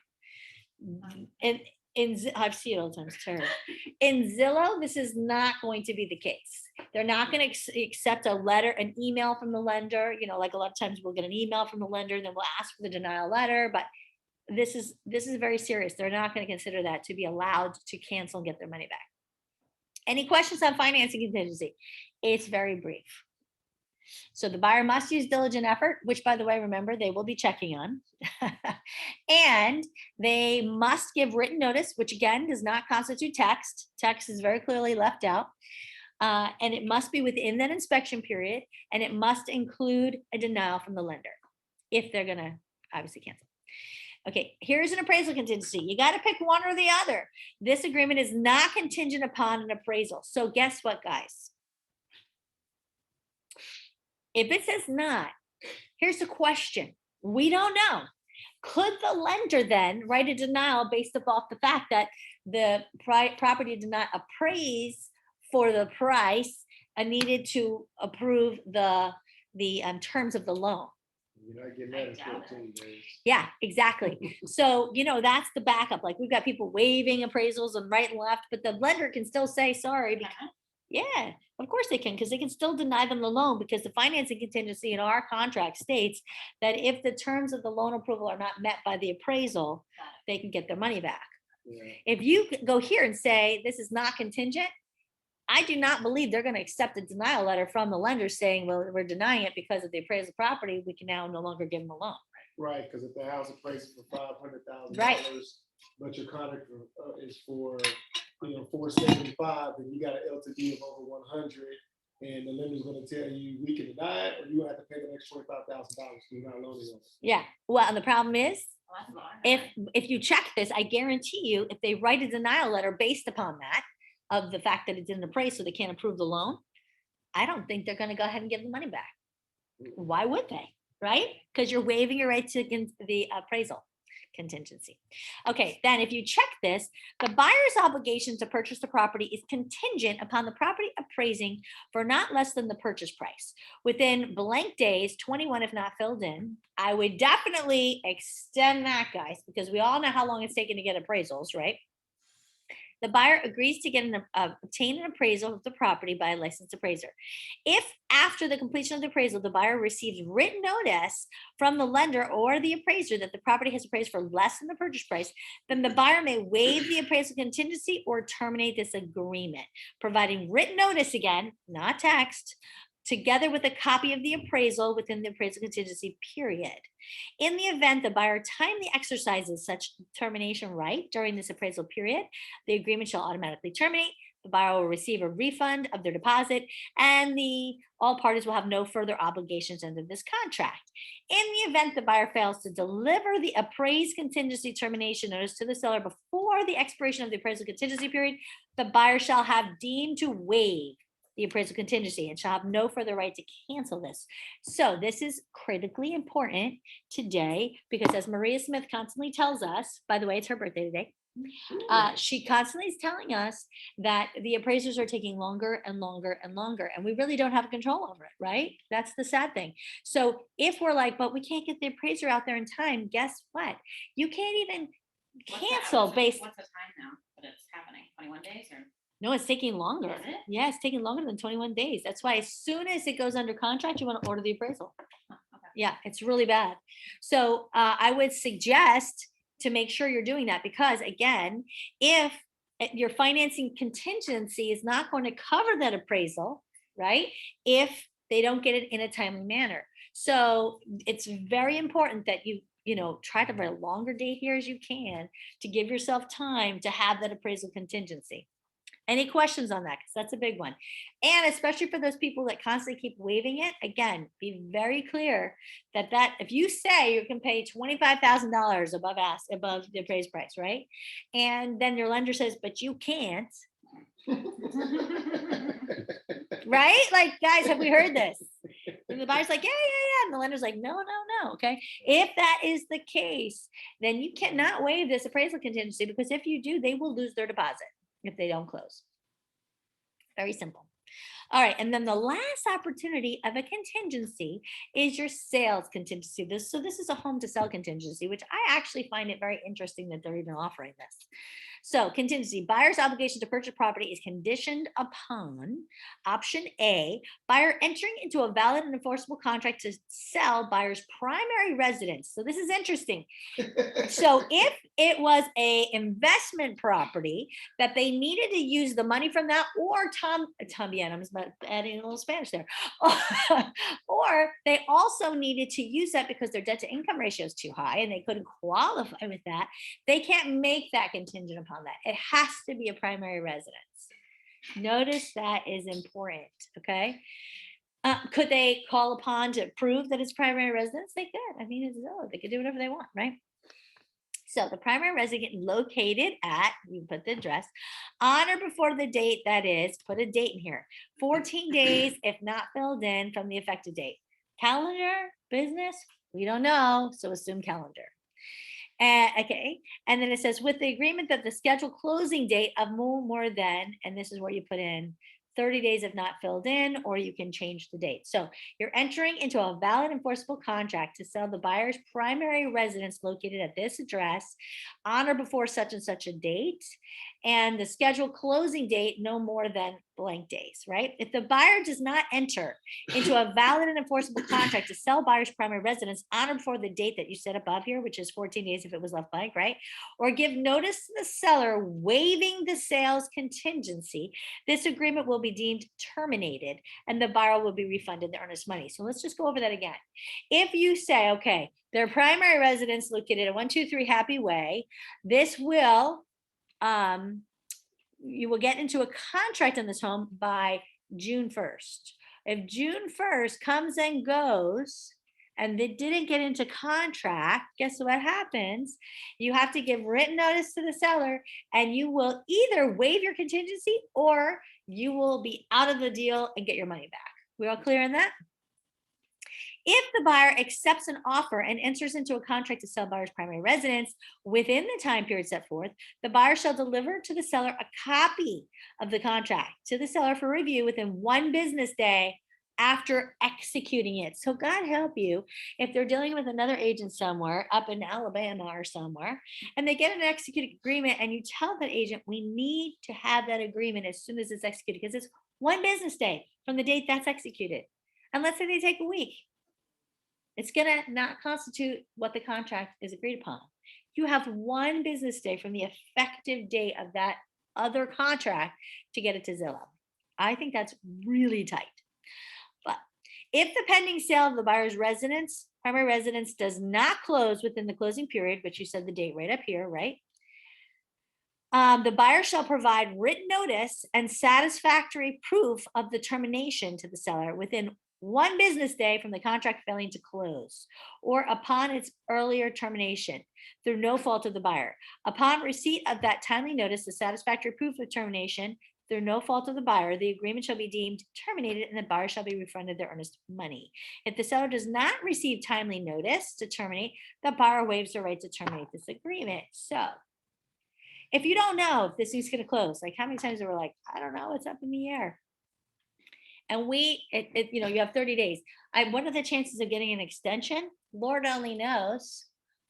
And I've seen it all the time, it's terrible. In Zillow, this is not going to be the case. They're not going to accept a letter, an email from the lender. Like a lot of times we'll get an email from the lender, then we'll ask for the denial letter. But this is very serious. They're not going to consider that to be allowed to cancel and get their money back. Any questions on financing contingency? It's very brief. So the buyer must use diligent effort, which, by the way, remember, they will be checking on. And they must give written notice, which again does not constitute text. Text is very clearly left out. And it must be within that inspection period, and it must include a denial from the lender if they're going to obviously cancel. Okay, here's an appraisal contingency. You got to pick one or the other. This agreement is not contingent upon an appraisal. So guess what, guys? If it says not, here's the question. We don't know. Could the lender then write a denial based off the fact that the property did not appraise for the price and needed to approve the terms of the loan? You're not getting that in 14 days. Yeah, exactly. So, that's the backup. Like, we've got people waiving appraisals and right and left, but the lender can still say sorry. Yeah, of course they can, because they can still deny them the loan, because the financing contingency in our contract states that if the terms of the loan approval are not met by the appraisal, they can get their money back. Yeah. If you go here and say this is not contingent, I do not believe they're going to accept a denial letter from the lender saying, well, we're denying it because of the appraisal property. We can now no longer give them a loan. Right, because if the house appraised for $500,000, Right. but your contract is for $475, then you got an LTV of over 100, and the lender's going to tell you we can deny it, or you have to pay the next $25,000 you're not loaning us. Yeah. Well, and the problem is, if you check this, I guarantee you, if they write a denial letter based upon that, of the fact that it didn't appraise, so they can't approve the loan, I don't think they're going to go ahead and give the money back. Why would they? Right? Because you're waiving your right to the appraisal contingency. Okay, then if you check this, the buyer's obligation to purchase the property is contingent upon the property appraising for not less than the purchase price within blank days, 21 if not filled in. I would definitely extend that, guys, because we all know how long it's taken to get appraisals, right? the buyer agrees to obtain an appraisal of the property by a licensed appraiser. If after the completion of the appraisal, the buyer receives written notice from the lender or the appraiser that the property has appraised for less than the purchase price, then the buyer may waive the appraisal contingency or terminate this agreement, providing written notice again, not text, together with a copy of the appraisal within the appraisal contingency period. In the event the buyer timely exercises such termination right during this appraisal period, the agreement shall automatically terminate. The buyer will receive a refund of their deposit, and all parties will have no further obligations under this contract. In the event the buyer fails to deliver the appraised contingency termination notice to the seller before the expiration of the appraisal contingency period, the buyer shall have deemed to waive the appraisal contingency and shall have no further right to cancel this. So this is critically important today because, as Maria Smith constantly tells us, by the way, it's her birthday today. She constantly is telling us that the appraisers are taking longer and longer and longer, and we really don't have control over it, right? That's the sad thing. So if we're like, but we can't get the appraiser out there in time, guess what? You can't even cancel based. What's the time now that it's happening? 21 days or? No, it's taking longer. Is it? Yeah, it's taking longer than 21 days. That's why as soon as it goes under contract, you want to order the appraisal. Oh, okay. Yeah, it's really bad. So I would suggest to make sure you're doing that because, again, if your financing contingency is not going to cover that appraisal, right? If they don't get it in a timely manner. So it's very important that you try to have a longer date here as you can to give yourself time to have that appraisal contingency. Any questions on that? Because that's a big one. And especially for those people that constantly keep waiving it, again, be very clear that if you say you can pay $25,000 above the appraised price, right? And then your lender says, but you can't. Right? Like, guys, have we heard this? And the buyer's like, yeah. And the lender's like, no. Okay. If that is the case, then you cannot waive this appraisal contingency because if you do, they will lose their deposit if they don't close. Very simple. All right, and then the last opportunity of a contingency is your sales contingency. This is a home to sell contingency, which I actually find it very interesting that they're even offering this. So contingency, buyer's obligation to purchase property is conditioned upon option A, buyer entering into a valid and enforceable contract to sell buyer's primary residence. So this is interesting. So if it was a investment property that they needed to use the money from that, or Tom Bienham's adding a little Spanish there, or they also needed to use that because their debt to income ratio is too high and they couldn't qualify with that, they can't make that contingent upon that. It has to be a primary residence. Notice that is important, okay? Could they call upon to prove that it's primary residence? They could. I mean, it's Zillow. They could do whatever they want, right? So the primary resident located at, you put the address, on or before the date that is, put a date in here, 14 days if not filled in from the effective date. Calendar, business, we don't know, so assume calendar. Okay, and then it says with the agreement that the scheduled closing date of more than, and this is where you put in 30 days if not filled in, or you can change the date. So you're entering into a valid enforceable contract to sell the buyer's primary residence located at this address on or before such and such a date, and the scheduled closing date no more than blank days, right? If the buyer does not enter into a valid and enforceable contract to sell buyer's primary residence on or before the date that you set above here, which is 14 days if it was left blank, right? Or give notice to the seller waiving the sales contingency, this agreement will be deemed terminated and the buyer will be refunded the earnest money. So let's just go over that again. If you say, okay, their primary residence located at 123 Happy Way, this will, you will get into a contract on this home by June 1st. If June 1st comes and goes and they didn't get into contract, guess what happens? You have to give written notice to the seller and you will either waive your contingency or you will be out of the deal and get your money back. We all clear on that? If the buyer accepts an offer and enters into a contract to sell buyer's primary residence within the time period set forth, the buyer shall deliver to the seller a copy of the contract to the seller for review within 1 business day after executing it. So God help you if they're dealing with another agent somewhere up in Alabama or somewhere, and they get an executed agreement and you tell that agent, we need to have that agreement as soon as it's executed, because it's 1 business day from the date that's executed. And let's say they take a week. It's gonna not constitute what the contract is agreed upon. You have 1 business day from the effective date of that other contract to get it to Zillow. I think that's really tight. But if the pending sale of the buyer's residence, primary residence, does not close within the closing period, which you said the date right up here, right? The buyer shall provide written notice and satisfactory proof of the termination to the seller within 1 business day from the contract failing to close, or upon its earlier termination through no fault of the buyer. Upon receipt of that timely notice, the satisfactory proof of termination through no fault of the buyer, the agreement shall be deemed terminated and the buyer shall be refunded their earnest money. If the seller does not receive timely notice to terminate, the buyer waives the right to terminate this agreement. So if you don't know if this thing's going to close, like how many times we're like, I don't know, it's up in the air. And you have 30 days. What are the chances of getting an extension? Lord only knows.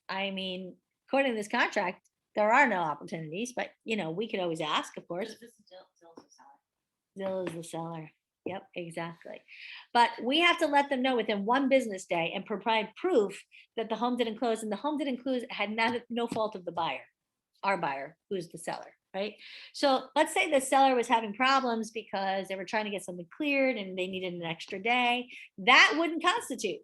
I mean, according to this contract, there are no opportunities, but we could always ask, of course. This is Zillow's the seller. Zillow's the seller. Yep, exactly. But we have to let them know within 1 business day and provide proof that the home didn't close, and the home didn't close had no fault of the buyer, our buyer, who's the seller. Right. So let's say the seller was having problems because they were trying to get something cleared and they needed an extra day. That wouldn't constitute,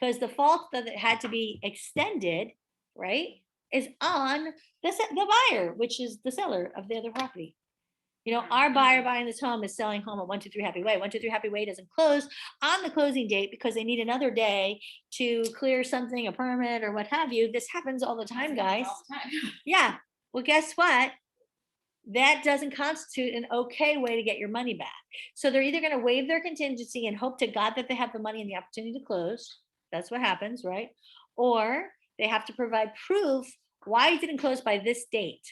because the fault that it had to be extended, right, is on the buyer, which is the seller of the other property. Our buyer buying this home is selling home at 123 Happy Way. 123 Happy Way doesn't close on the closing date because they need another day to clear something, a permit or what have you. This happens all the time, guys. All the time. Yeah. Well, guess what? That doesn't constitute an okay way to get your money back. So they're either going to waive their contingency and hope to God that they have the money and the opportunity to close. That's what happens, right? Or they have to provide proof why it didn't close by this date.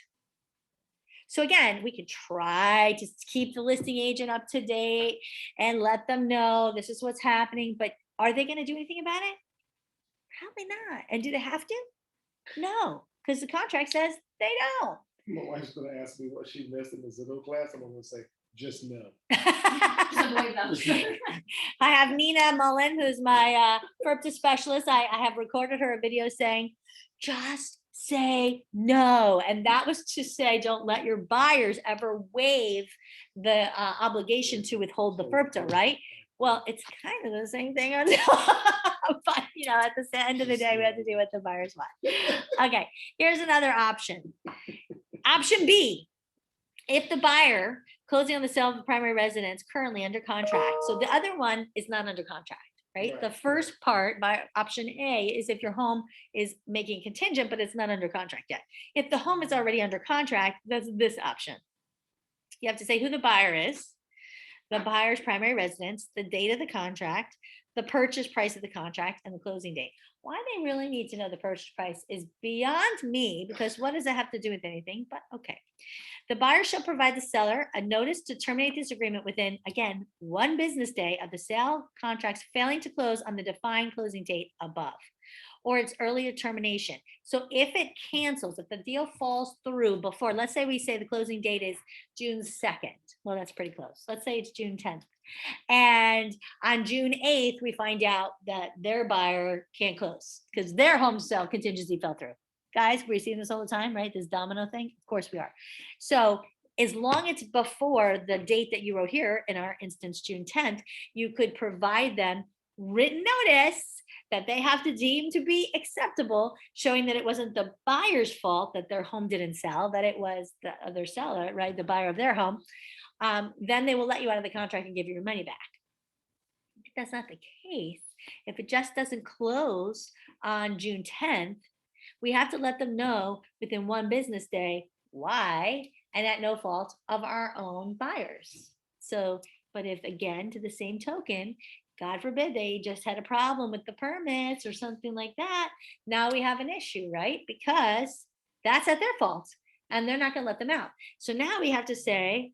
So again, we could try to keep the listing agent up to date and let them know this is what's happening, but are they going to do anything about it? Probably not. And do they have to? No, because the contract says they don't. My wife's gonna ask me what she missed in the Zillow class, and I'm gonna say, just no. Just avoid them. I have Nina Mullen, who's my FERPTA specialist. I have recorded her a video saying, just say no. And that was to say, don't let your buyers ever waive the obligation to withhold the FERPTA, right? Well, it's kind of the same thing. But, at the end of the day, we have to do what the buyers want. Okay, here's another option. Option B, if the buyer closing on the sale of the primary residence currently under contract. So the other one is not under contract, right? Right. The first part by option A is if your home is making contingent, but it's not under contract yet. If the home is already under contract, that's this option. You have to say who the buyer is, the buyer's primary residence, the date of the contract, the purchase price of the contract, and the closing date. Why they really need to know the purchase price is beyond me, because what does that have to do with anything? But okay. The buyer shall provide the seller a notice to terminate this agreement within, again, 1 business day of the sale contracts failing to close on the defined closing date above, or its earlier termination. So if it cancels, if the deal falls through before, let's say we say the closing date is June 2nd. Well, that's pretty close. Let's say it's June 10th. And on June 8th, we find out that their buyer can't close because their home sale contingency fell through. Guys, we're seeing this all the time, right? This domino thing. Of course we are. So as long as it's before the date that you wrote here, in our instance, June 10th, you could provide them written notice that they have to deem to be acceptable, showing that it wasn't the buyer's fault that their home didn't sell, that it was the other seller, right? The buyer of their home. Then they will let you out of the contract and give you your money back. If that's not the case, if it just doesn't close on June 10th, we have to let them know within 1 business day why, and at no fault of our own buyers. So, but if again, to the same token, God forbid they just had a problem with the permits or something like that, now we have an issue, right? Because that's at their fault and they're not going to let them out. So now we have to say,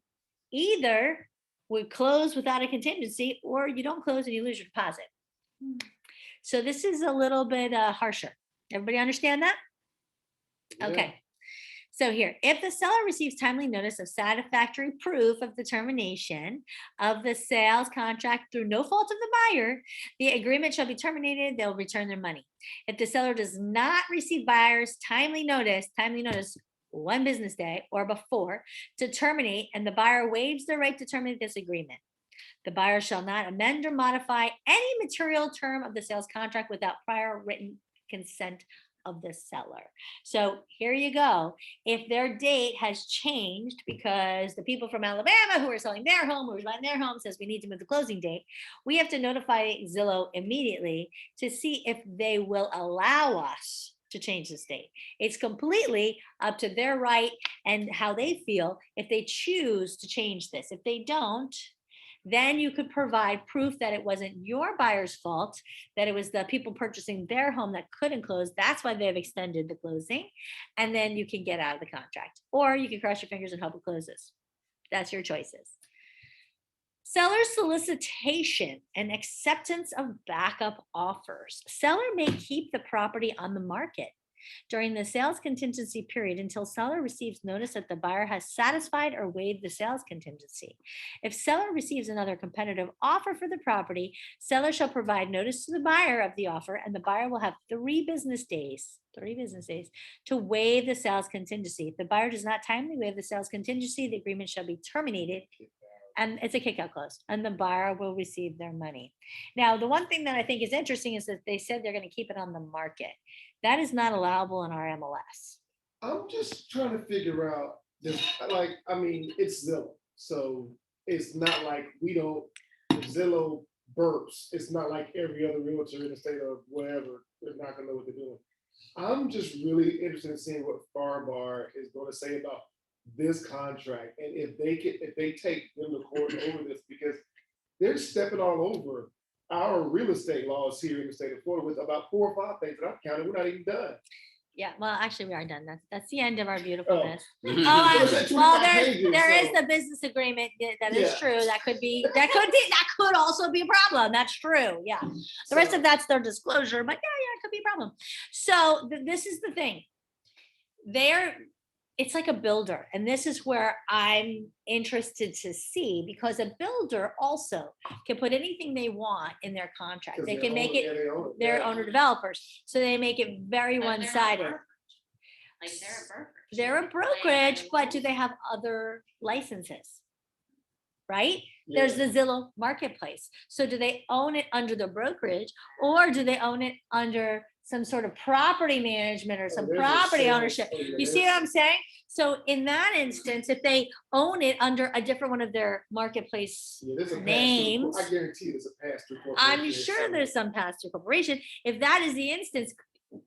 either we close without a contingency, or you don't close and you lose your deposit. So this is a little bit harsher. Everybody understand that? Yeah. Okay. So here, if the seller receives timely notice of satisfactory proof of the termination of the sales contract through no fault of the buyer, the agreement shall be terminated. They'll return their money. If the seller does not receive buyer's timely notice 1 business day or before to terminate, and the buyer waives their right to terminate this agreement, the buyer shall not amend or modify any material term of the sales contract without prior written consent of the seller. So here you go. If their date has changed because the people from Alabama who are selling their home, who are buying their home, says we need to move the closing date, we have to notify Zillow immediately to see if they will allow us to change this date. It's completely up to their right and how they feel if they choose to change this. If they don't, then you could provide proof that it wasn't your buyer's fault, that it was the people purchasing their home that couldn't close. That's why they've extended the closing. And then you can get out of the contract, or you can cross your fingers and hope it closes. That's your choices. Seller solicitation and acceptance of backup offers. Seller may keep the property on the market during the sales contingency period until seller receives notice that the buyer has satisfied or waived the sales contingency. If seller receives another competitive offer for the property, seller shall provide notice to the buyer of the offer, and the buyer will have 3 business days to waive the sales contingency. If the buyer does not timely waive the sales contingency, the agreement shall be terminated. And it's a kickout clause, and the buyer will receive their money. Now, the one thing that I think is interesting is that they said they're going to keep it on the market. That is not allowable in our MLS. I'm just trying to figure out this, like, I mean, it's Zillow. So it's not like we don't, if Zillow burps, it's not like every other realtor in the state of wherever, they're not gonna know what they're doing. I'm just really interested in seeing what Farbar is gonna say about this contract, and if they take them to court over this, because they're stepping all over our real estate laws here in the state of Florida with about 4 or 5 things that I've counted. We're not even done. Yeah, well, actually, we are done. That's the end of our beautifulness. Well, Well, it's 25 pages, there is so- the business agreement. That is Yeah. true. That could also be a problem. That's true. Yeah. The rest of that's their disclosure, but yeah, it could be a problem. So this is the thing. It's like a builder, and this is where I'm interested to see, because a builder also can put anything they want in their contract. 'Cause They they're can make owner- it, yeah, they own it, they're yeah. owner developers, so they make it very But they're not one-sided. brokerage. Like they're a brokerage. They're a brokerage, but do they have other licenses? Right? There's Yeah. the Zillow marketplace. So do they own it under the brokerage, or do they own it under some sort of property management or some there's a property sales- ownership? oh, yeah, You see what I'm saying? So in that instance, if they own it under a different one of their marketplace Yeah, there's a pass-through. names, I guarantee there's a pass-through. I'm corporation, sure so- there's some pass-through corporation. If that is the instance,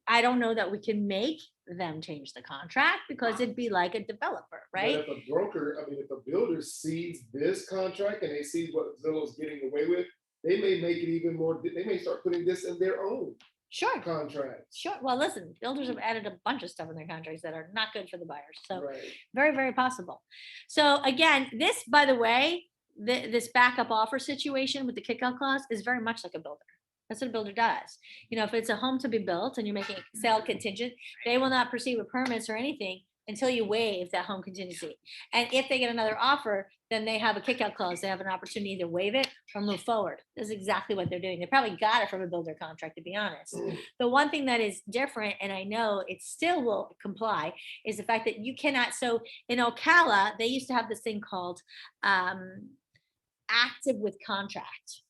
I don't know that we can make them change the contract, because it'd be like a developer, right? But if a broker, I mean, if a builder sees this contract and they see what Zillow's getting away with, they may make it even more, they may start putting this in their own Sure, contract. sure. Well, listen, builders have added a bunch of stuff in their contracts that are not good for the buyers. So Right. very, very possible. So again, this, by the way, this backup offer situation with the kickout clause is very much like a builder. That's what a builder does. You know, if it's a home to be built and you're making a sale contingent, they will not proceed with permits or anything until you waive that home contingency. And if they get another offer, then they have a kickout clause. They have an opportunity to waive it or move forward. That's exactly what they're doing. They probably got it from a builder contract, to be honest. The one thing that is different, and I know it still will comply, is the fact that you cannot, so in Ocala, they used to have this thing called active with contract.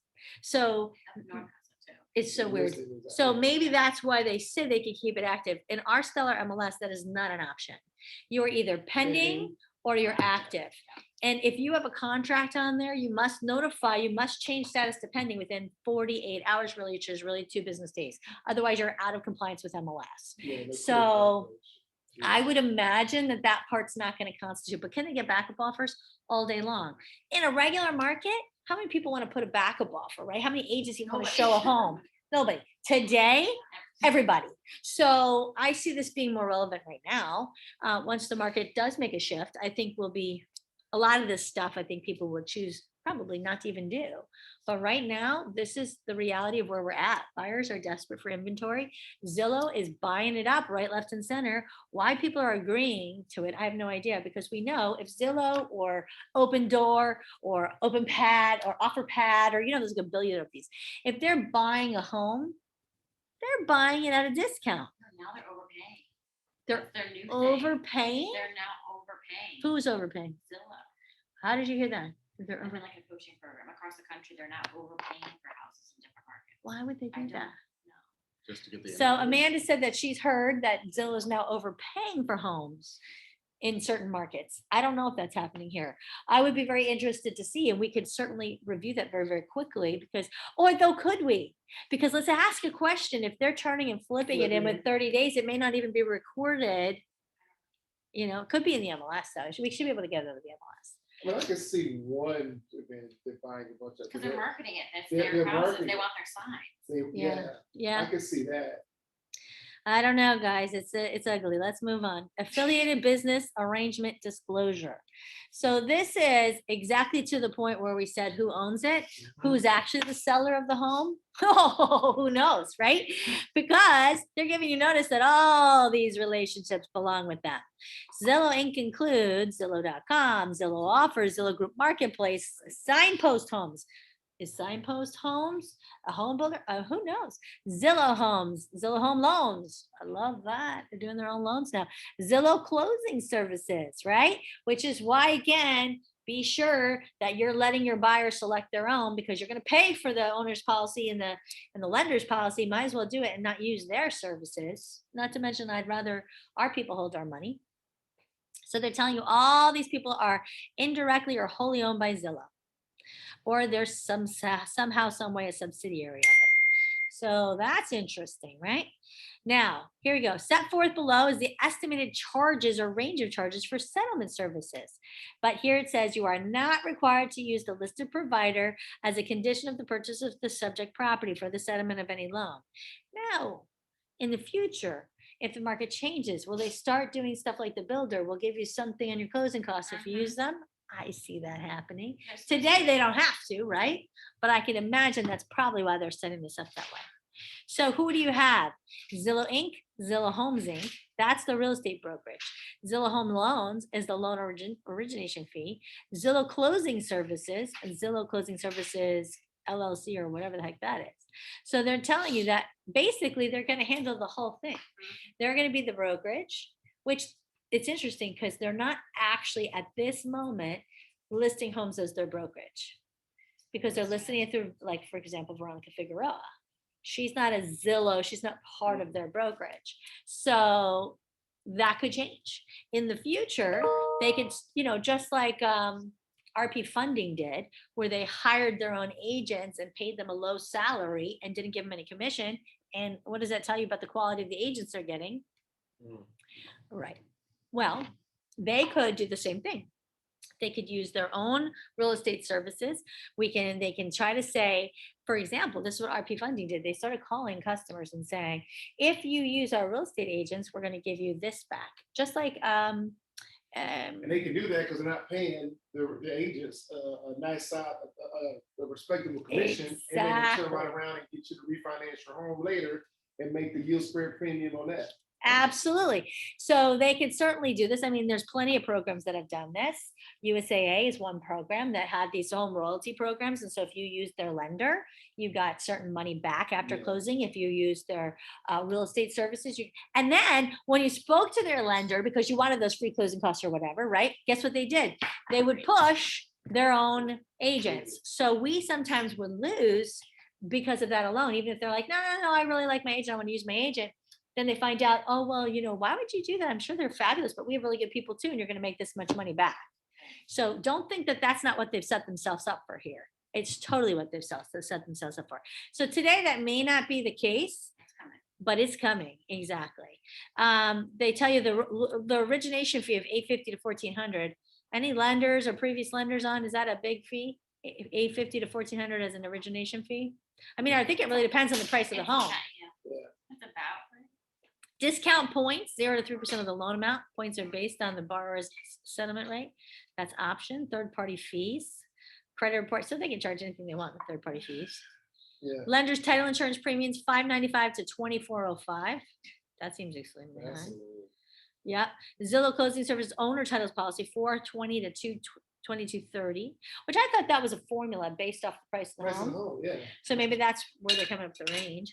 So North has it too. it's so weird. So maybe that's why they said they could keep it active. In our stellar MLS, that is not an option. You're either pending or you're active. And if you have a contract on there, you must change status to pending within 48 hours, really, which is really 2 business days. Otherwise, you're out of compliance with MLS. So I would imagine that part's not going to constitute, but can they get backup offers all day long? In a regular market, how many people want to put a backup offer, right? How many agencies want to show a home? Nobody. Today, everybody. So I see this being more relevant right now. Once the market does make a shift, I think will be a lot of this stuff. I think people would choose probably not to even do. But right now, this is the reality of where we're at. Buyers are desperate for inventory. Zillow is buying it up right, left, and center. Why people are agreeing to it, I have no idea, because we know if Zillow or Open Door or Open Pad or Offer Pad, or there's like a billion of these, if they're buying a home, they're buying it at a discount. Now they're overpaying. They're That's their new thing. overpaying. They're now overpaying. Who's overpaying? Zillow. How did you hear that? They're I've over, been like a coaching program across the country. They're now overpaying for houses in different markets. why would they I do don't that? know. Just to get the. So inventory. Amanda said that she's heard that Zillow is now overpaying for homes in certain markets. I don't know if that's happening here. I would be very interested to see, and we could certainly review that very, very quickly because, or though, could we? Because let's ask a question. If they're turning and flipping it in with 30 days, it may not even be recorded. It could be in the MLS though. We should be able to get it out of the MLS. I mean, I can see one event they're buying a bunch of. Because they're marketing it. It's They're their houses. marketing They it. want their signs. Yeah, Yeah. I can see that. I don't know, guys. It's ugly. Let's move on. Affiliated business arrangement disclosure. So this is exactly to the point where we said who owns it, who's actually the seller of the home. Oh, who knows, right? Because they're giving you notice that all these relationships belong with them. Zillow Inc. includes Zillow.com, Zillow Offers, Zillow Group Marketplace, Signpost Homes. Is Signpost Homes a home builder? Who knows? Zillow Homes, Zillow Home Loans. I love that. They're doing their own loans now. Zillow Closing Services, right? Which is why, again, be sure that you're letting your buyer select their own, because you're going to pay for the owner's policy and the lender's policy. Might as well do it and not use their services. Not to mention, I'd rather our people hold our money. So they're telling you all these people are indirectly or wholly owned by Zillow, or there's somehow, some way a subsidiary of it. So that's interesting, right? Now, here we go. Set forth below is the estimated charges or range of charges for settlement services. But here it says you are not required to use the listed provider as a condition of the purchase of the subject property for the settlement of any loan. Now, in the future, if the market changes, will they start doing stuff like the builder? Will give you something on your closing costs if you use them? I see that happening. Today, they don't have to, right? But I can imagine that's probably why they're setting this up that way. So who do you have? Zillow Inc., Zillow Homes Inc., that's the real estate brokerage. Zillow Home Loans is the loan origination fee. Zillow Closing Services, Zillow Closing Services LLC, or whatever the heck that is. So they're telling you that basically they're going to handle the whole thing. They're going to be the brokerage, which it's interesting because they're not actually at this moment listing homes as their brokerage, because they're listing it through, like, for example, Veronica Figueroa. She's not a Zillow, she's not part of their brokerage. So that could change. In the future, they could, just like RP Funding did, where they hired their own agents and paid them a low salary and didn't give them any commission. And what does that tell you about the quality of the agents they're getting? Right. Well, they could do the same thing. They could use their own real estate services. They can try to say, for example, this is what RP Funding did. They started calling customers and saying, if you use our real estate agents, we're going to give you this back. Just like, And they can do that because they're not paying the agents a nice side, a respectable commission. And then they turn right around and get you to refinance your home later and make the yield spread premium on that. Absolutely. So they can certainly do this. I mean, there's plenty of programs that have done this. USAA is one program that had these home royalty programs. And so if you use their lender, you got certain money back after closing. If you use their real estate services, and then when you spoke to their lender because you wanted those free closing costs or whatever, right? Guess what they did? They would push their own agents. So we sometimes would lose because of that alone, even if they're like, no, I really like my agent, I want to use my agent. Then they find out, oh, well, why would you do that? I'm sure they're fabulous, but we have really good people too, and you're going to make this much money back. So don't think that that's not what they've set themselves up for here. It's totally what they've set themselves up for. So today that may not be the case, but it's coming. Exactly. They tell you the origination fee of $850 to $1,400. Any lenders or previous lenders on, is that a big fee? $850 to $1,400 as an origination fee? I mean, I think it really depends on the price of the home. That's about. Discount points, 0 to 3% of the loan amount. Points are based on the borrower's settlement rate. That's option. Third-party fees. credit report, so they can charge anything they want with third-party fees. Yeah. Lender's title insurance premiums, $595 to $2405. That seems extremely That's high. a little- Yep. Zillow closing service owner titles policy, $420 to $2230, which I thought that was a formula based off the price of the Price of home. the home, yeah. So maybe that's where they're coming up with the range.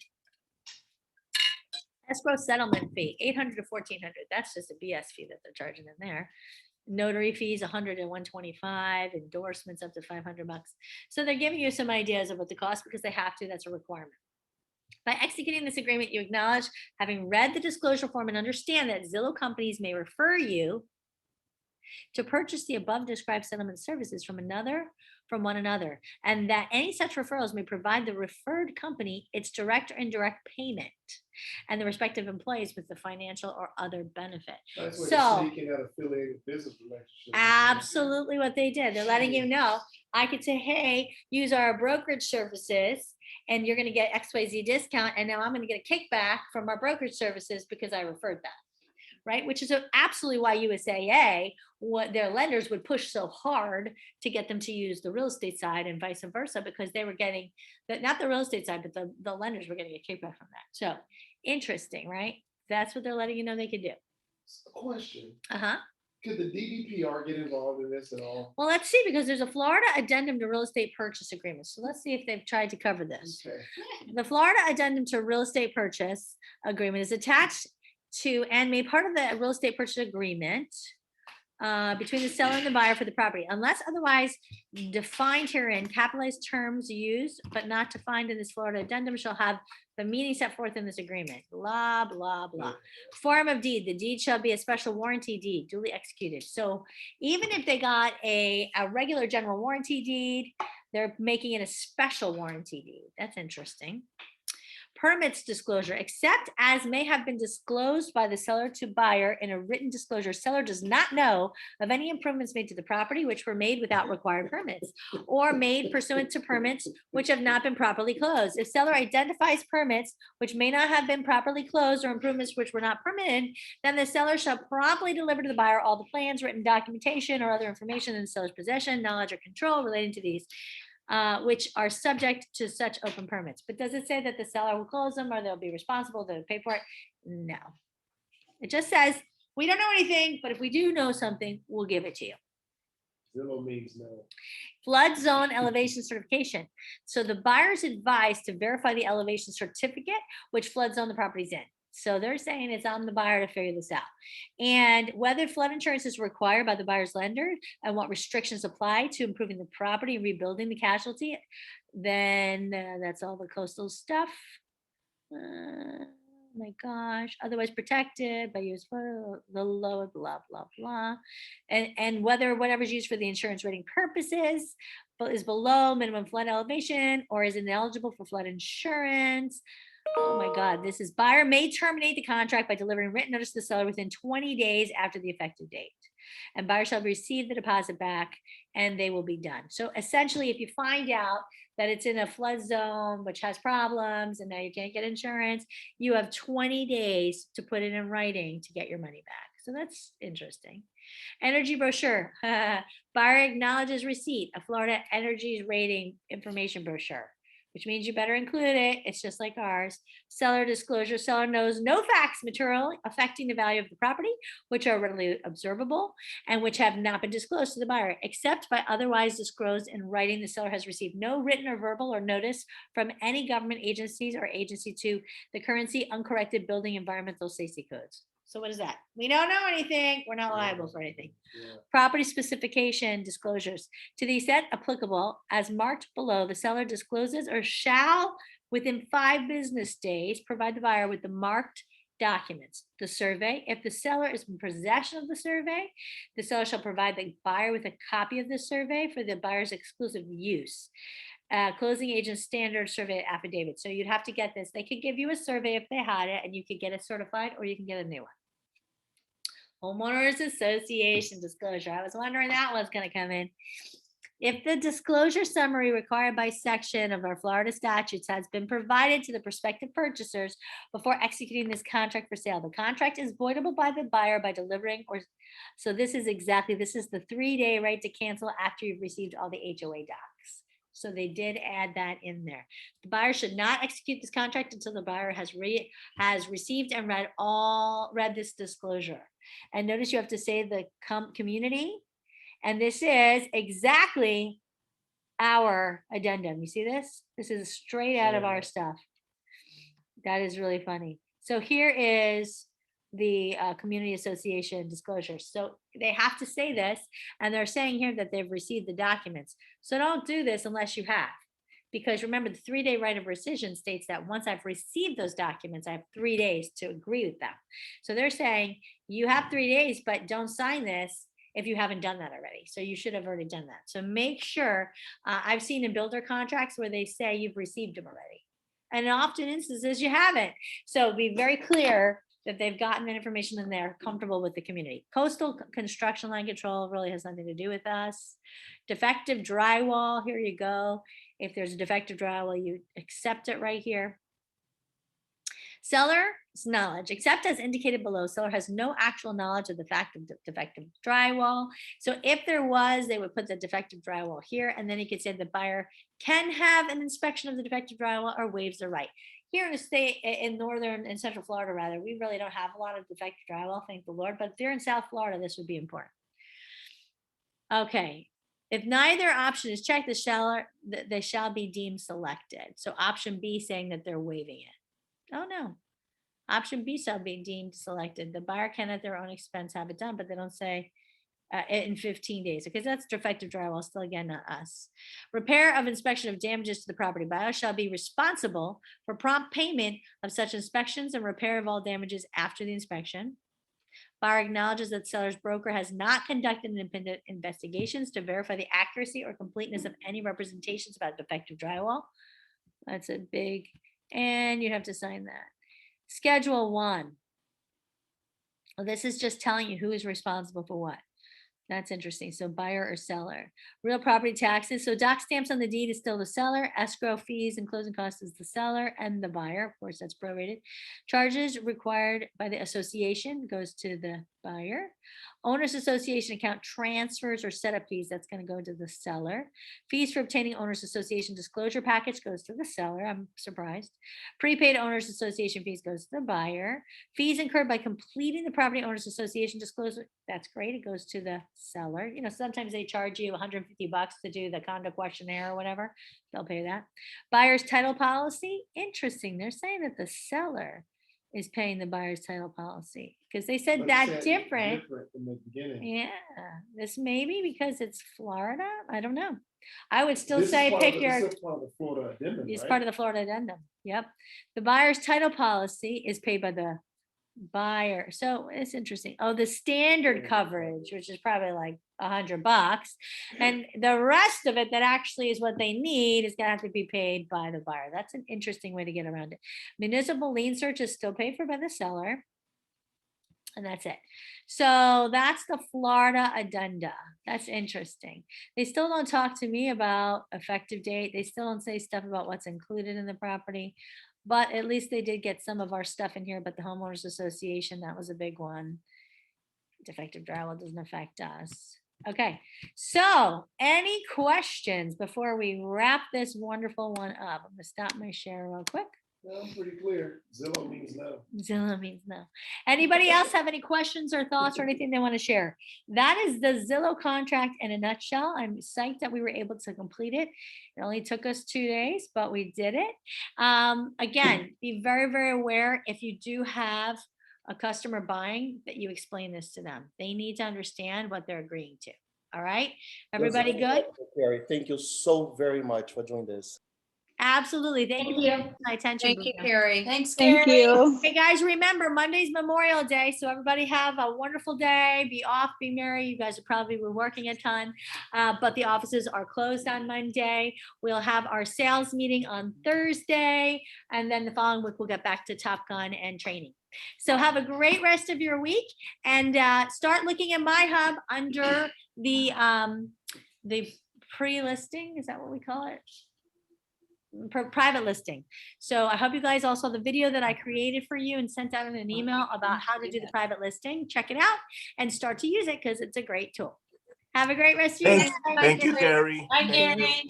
Escrow settlement fee, $800 to $1,400. That's just a BS fee that they're charging in there. Notary fees, $100 to $125. Endorsements up to $500. So they're giving you some ideas of what the cost, because they have to. That's a requirement. By executing this agreement, you acknowledge having read the disclosure form and understand that Zillow companies may refer you to purchase the above described settlement services from one another, and that any such referrals may provide the referred company its direct or indirect payment and the respective employees with the financial or other benefit. That's where So- the sneaking out affiliated business relationship. Absolutely what they did. They're letting you know, I could say, hey, use our brokerage services and you're going to get XYZ discount. And now I'm going to get a kickback from our brokerage services because I referred that. Right. Which is absolutely why USAA, what their lenders would push so hard to get them to use the real estate side and vice versa, because they were getting that, not the real estate side, but the lenders were getting a kickback from that. So interesting, right? That's what they're letting you know they could do. A question. Uh-huh. Could the DBPR get involved in this at all? Well, let's see, because there's a Florida addendum to real estate purchase agreements. So let's see if they've tried to cover this. Okay. The Florida addendum to real estate purchase agreement is attached to and made part of the real estate purchase agreement between the seller and the buyer for the property, unless otherwise defined herein. Capitalized terms used but not defined in this Florida addendum shall have the meaning set forth in this agreement. Blah, blah, blah. Form of deed. The deed shall be a special warranty deed duly executed. So even if they got a regular general warranty deed, they're making it a special warranty deed. That's interesting. Permits disclosure, except as may have been disclosed by the seller to buyer in a written disclosure. Seller does not know of any improvements made to the property which were made without required permits or made pursuant to permits which have not been properly closed. If seller identifies permits which may not have been properly closed or improvements which were not permitted, then the seller shall promptly deliver to the buyer all the plans, written documentation, or other information in the seller's possession, knowledge, or control relating to these, which are subject to such open permits. But does it say that the seller will close them or they'll be responsible to pay for it? No. It just says, we don't know anything, but if we do know something, we'll give it to you. Zillow means no. Flood zone elevation certification. So the buyer's advised to verify the elevation certificate, which flood zone the property's in. So they're saying it's on the buyer to figure this out. And whether flood insurance is required by the buyer's lender and what restrictions apply to improving the property and rebuilding the casualty, then that's all the coastal stuff. My gosh, otherwise protected by use for the lower blah, blah, blah. And whether whatever's used for the insurance rating purposes is below minimum flood elevation or is ineligible for flood insurance. Oh my God, this is buyer may terminate the contract by delivering written notice to the seller within 20 days after the effective date. And buyer shall receive the deposit back and they will be done. So essentially, if you find out that it's in a flood zone, which has problems and now you can't get insurance, you have 20 days to put it in writing to get your money back. So that's interesting. Energy brochure. Buyer acknowledges receipt of Florida Energy Rating Information Brochure, which means you better include it. It's just like ours. Seller disclosure. Seller knows no facts material affecting the value of the property, which are readily observable and which have not been disclosed to the buyer, except by otherwise disclosed in writing. The seller has received no written or verbal or notice from any government agencies or agency to the currency uncorrected building environmental safety codes. So what is that? We don't know anything. We're not liable for anything. Yeah. Property specification disclosures. To the extent applicable, as marked below, the seller discloses or shall, within 5 business days, provide the buyer with the marked documents. The survey. If the seller is in possession of the survey, the seller shall provide the buyer with a copy of the survey for the buyer's exclusive use. Closing agent standard survey affidavit. So you'd have to get this. They could give you a survey if they had it, and you could get it certified, or you can get a new one. Homeowners Association disclosure. I was wondering that one's going to come in. If the disclosure summary required by section of our Florida statutes has been provided to the prospective purchasers before executing this contract for sale, the contract is voidable by the buyer by delivering or. So this is the 3-day right to cancel after you've received all the HOA docs. So they did add that in there. The buyer should not execute this contract until the buyer has received and read this disclosure. And notice you have to say the community. And this is exactly our addendum. You see this? This is straight out of our stuff. That is really funny. So here is the community association disclosure. So they have to say this, and they're saying here that they've received the documents. So don't do this unless you have, because remember the 3-day right of rescission states that once I've received those documents, I have 3 days to agree with them. So they're saying you have 3 days, but don't sign this if you haven't done that already. So you should have already done that. So make sure, I've seen in builder contracts where they say you've received them already. And in often instances you haven't. So be very clear that they've gotten that information and they're comfortable with the community. Coastal construction line control really has nothing to do with us. Defective drywall, here you go. If there's a defective drywall, you accept it right here. Seller's knowledge, except as indicated below, seller has no actual knowledge of the fact of defective drywall. So if there was, they would put the defective drywall here, and then you could say the buyer can have an inspection of the defective drywall or waives the right. Here in the state, in northern and central Florida, rather, we really don't have a lot of defective drywall, thank the Lord, but if they're in South Florida, this would be important. Okay, if neither option is checked, the seller, they shall be deemed selected. So option B saying that they're waiving it. Oh no. Option B shall be deemed selected. The buyer can at their own expense have it done, but they don't say in 15 days, because that's defective drywall, still again, not us. Repair of inspection of damages to the property. Buyer shall be responsible for prompt payment of such inspections and repair of all damages after the inspection. Buyer acknowledges that seller's broker has not conducted independent investigations to verify the accuracy or completeness of any representations about defective drywall. That's a big, and you have to sign that. Schedule 1. Well, this is just telling you who is responsible for what. That's interesting. So buyer or seller. Real property taxes. So doc stamps on the deed is still the seller. Escrow fees and closing costs is the seller and the buyer. Of course, that's prorated. Charges required by the association goes to the buyer. Owners association account transfers or setup fees, that's going to go to the seller. Fees for obtaining owners association disclosure package goes to the seller. I'm surprised. Prepaid owners association fees goes to the buyer. Fees incurred by completing the property owners association disclosure, that's great. It goes to the seller. You know, sometimes they charge you $150 to do the condo questionnaire or whatever. They'll pay that. Buyer's title policy. Interesting. They're saying that the seller is paying the buyer's title policy because they said But it that said different. in the beginning. Yeah, this may be because it's Florida. I don't know. I would still This is say part of pick the- your. this is part of the Florida addendum, It's right? part of the Florida addendum. Yep. The buyer's title policy is paid by the buyer. So it's interesting. Oh, the standard coverage, which is probably like $100, and the rest of it that actually is what they need is gonna have to be paid by the buyer. That's an interesting way to get around it. Municipal lien search is still paid for by the seller. And that's it. So that's the Florida addenda. That's interesting. They still don't talk to me about effective date. They still don't say stuff about what's included in the property, but at least they did get some of our stuff in here. But the homeowners association, that was a big one. Defective drywall doesn't affect us. Okay, so any questions before we wrap this wonderful one up? I'm gonna stop my share real quick. No, I'm pretty clear. Zillow means no. Zillow means no. Anybody else have any questions or thoughts or anything they want to share? That is the Zillow contract in a nutshell. I'm psyched that we were able to complete it. It only took us 2 days, but we did it. Again, be very, very aware if you do have a customer buying that you explain this to them. They need to understand what they're agreeing to. All right, everybody good? Carrie, thank you so very much for doing this. Absolutely. Thank you for you. my attention. Thank you, Bruno. Carrie. Thanks, Thank you. Hey guys, remember Monday's Memorial Day, so everybody have a wonderful day. Be off, be merry. You guys are probably were working a ton, but the offices are closed on Monday. We'll have our sales meeting on Thursday, and then the following week we'll get back to Top Gun and training. So have a great rest of your week, and start looking at My Hub under the pre-listing. Is that what we call it? Private listing. So I hope you guys all saw the video that I created for you and sent out in an email about how to do the private listing. Check it out and start to use it because it's a great tool. Have a great rest of your day. Thank you, Carrie. Bye, Gary.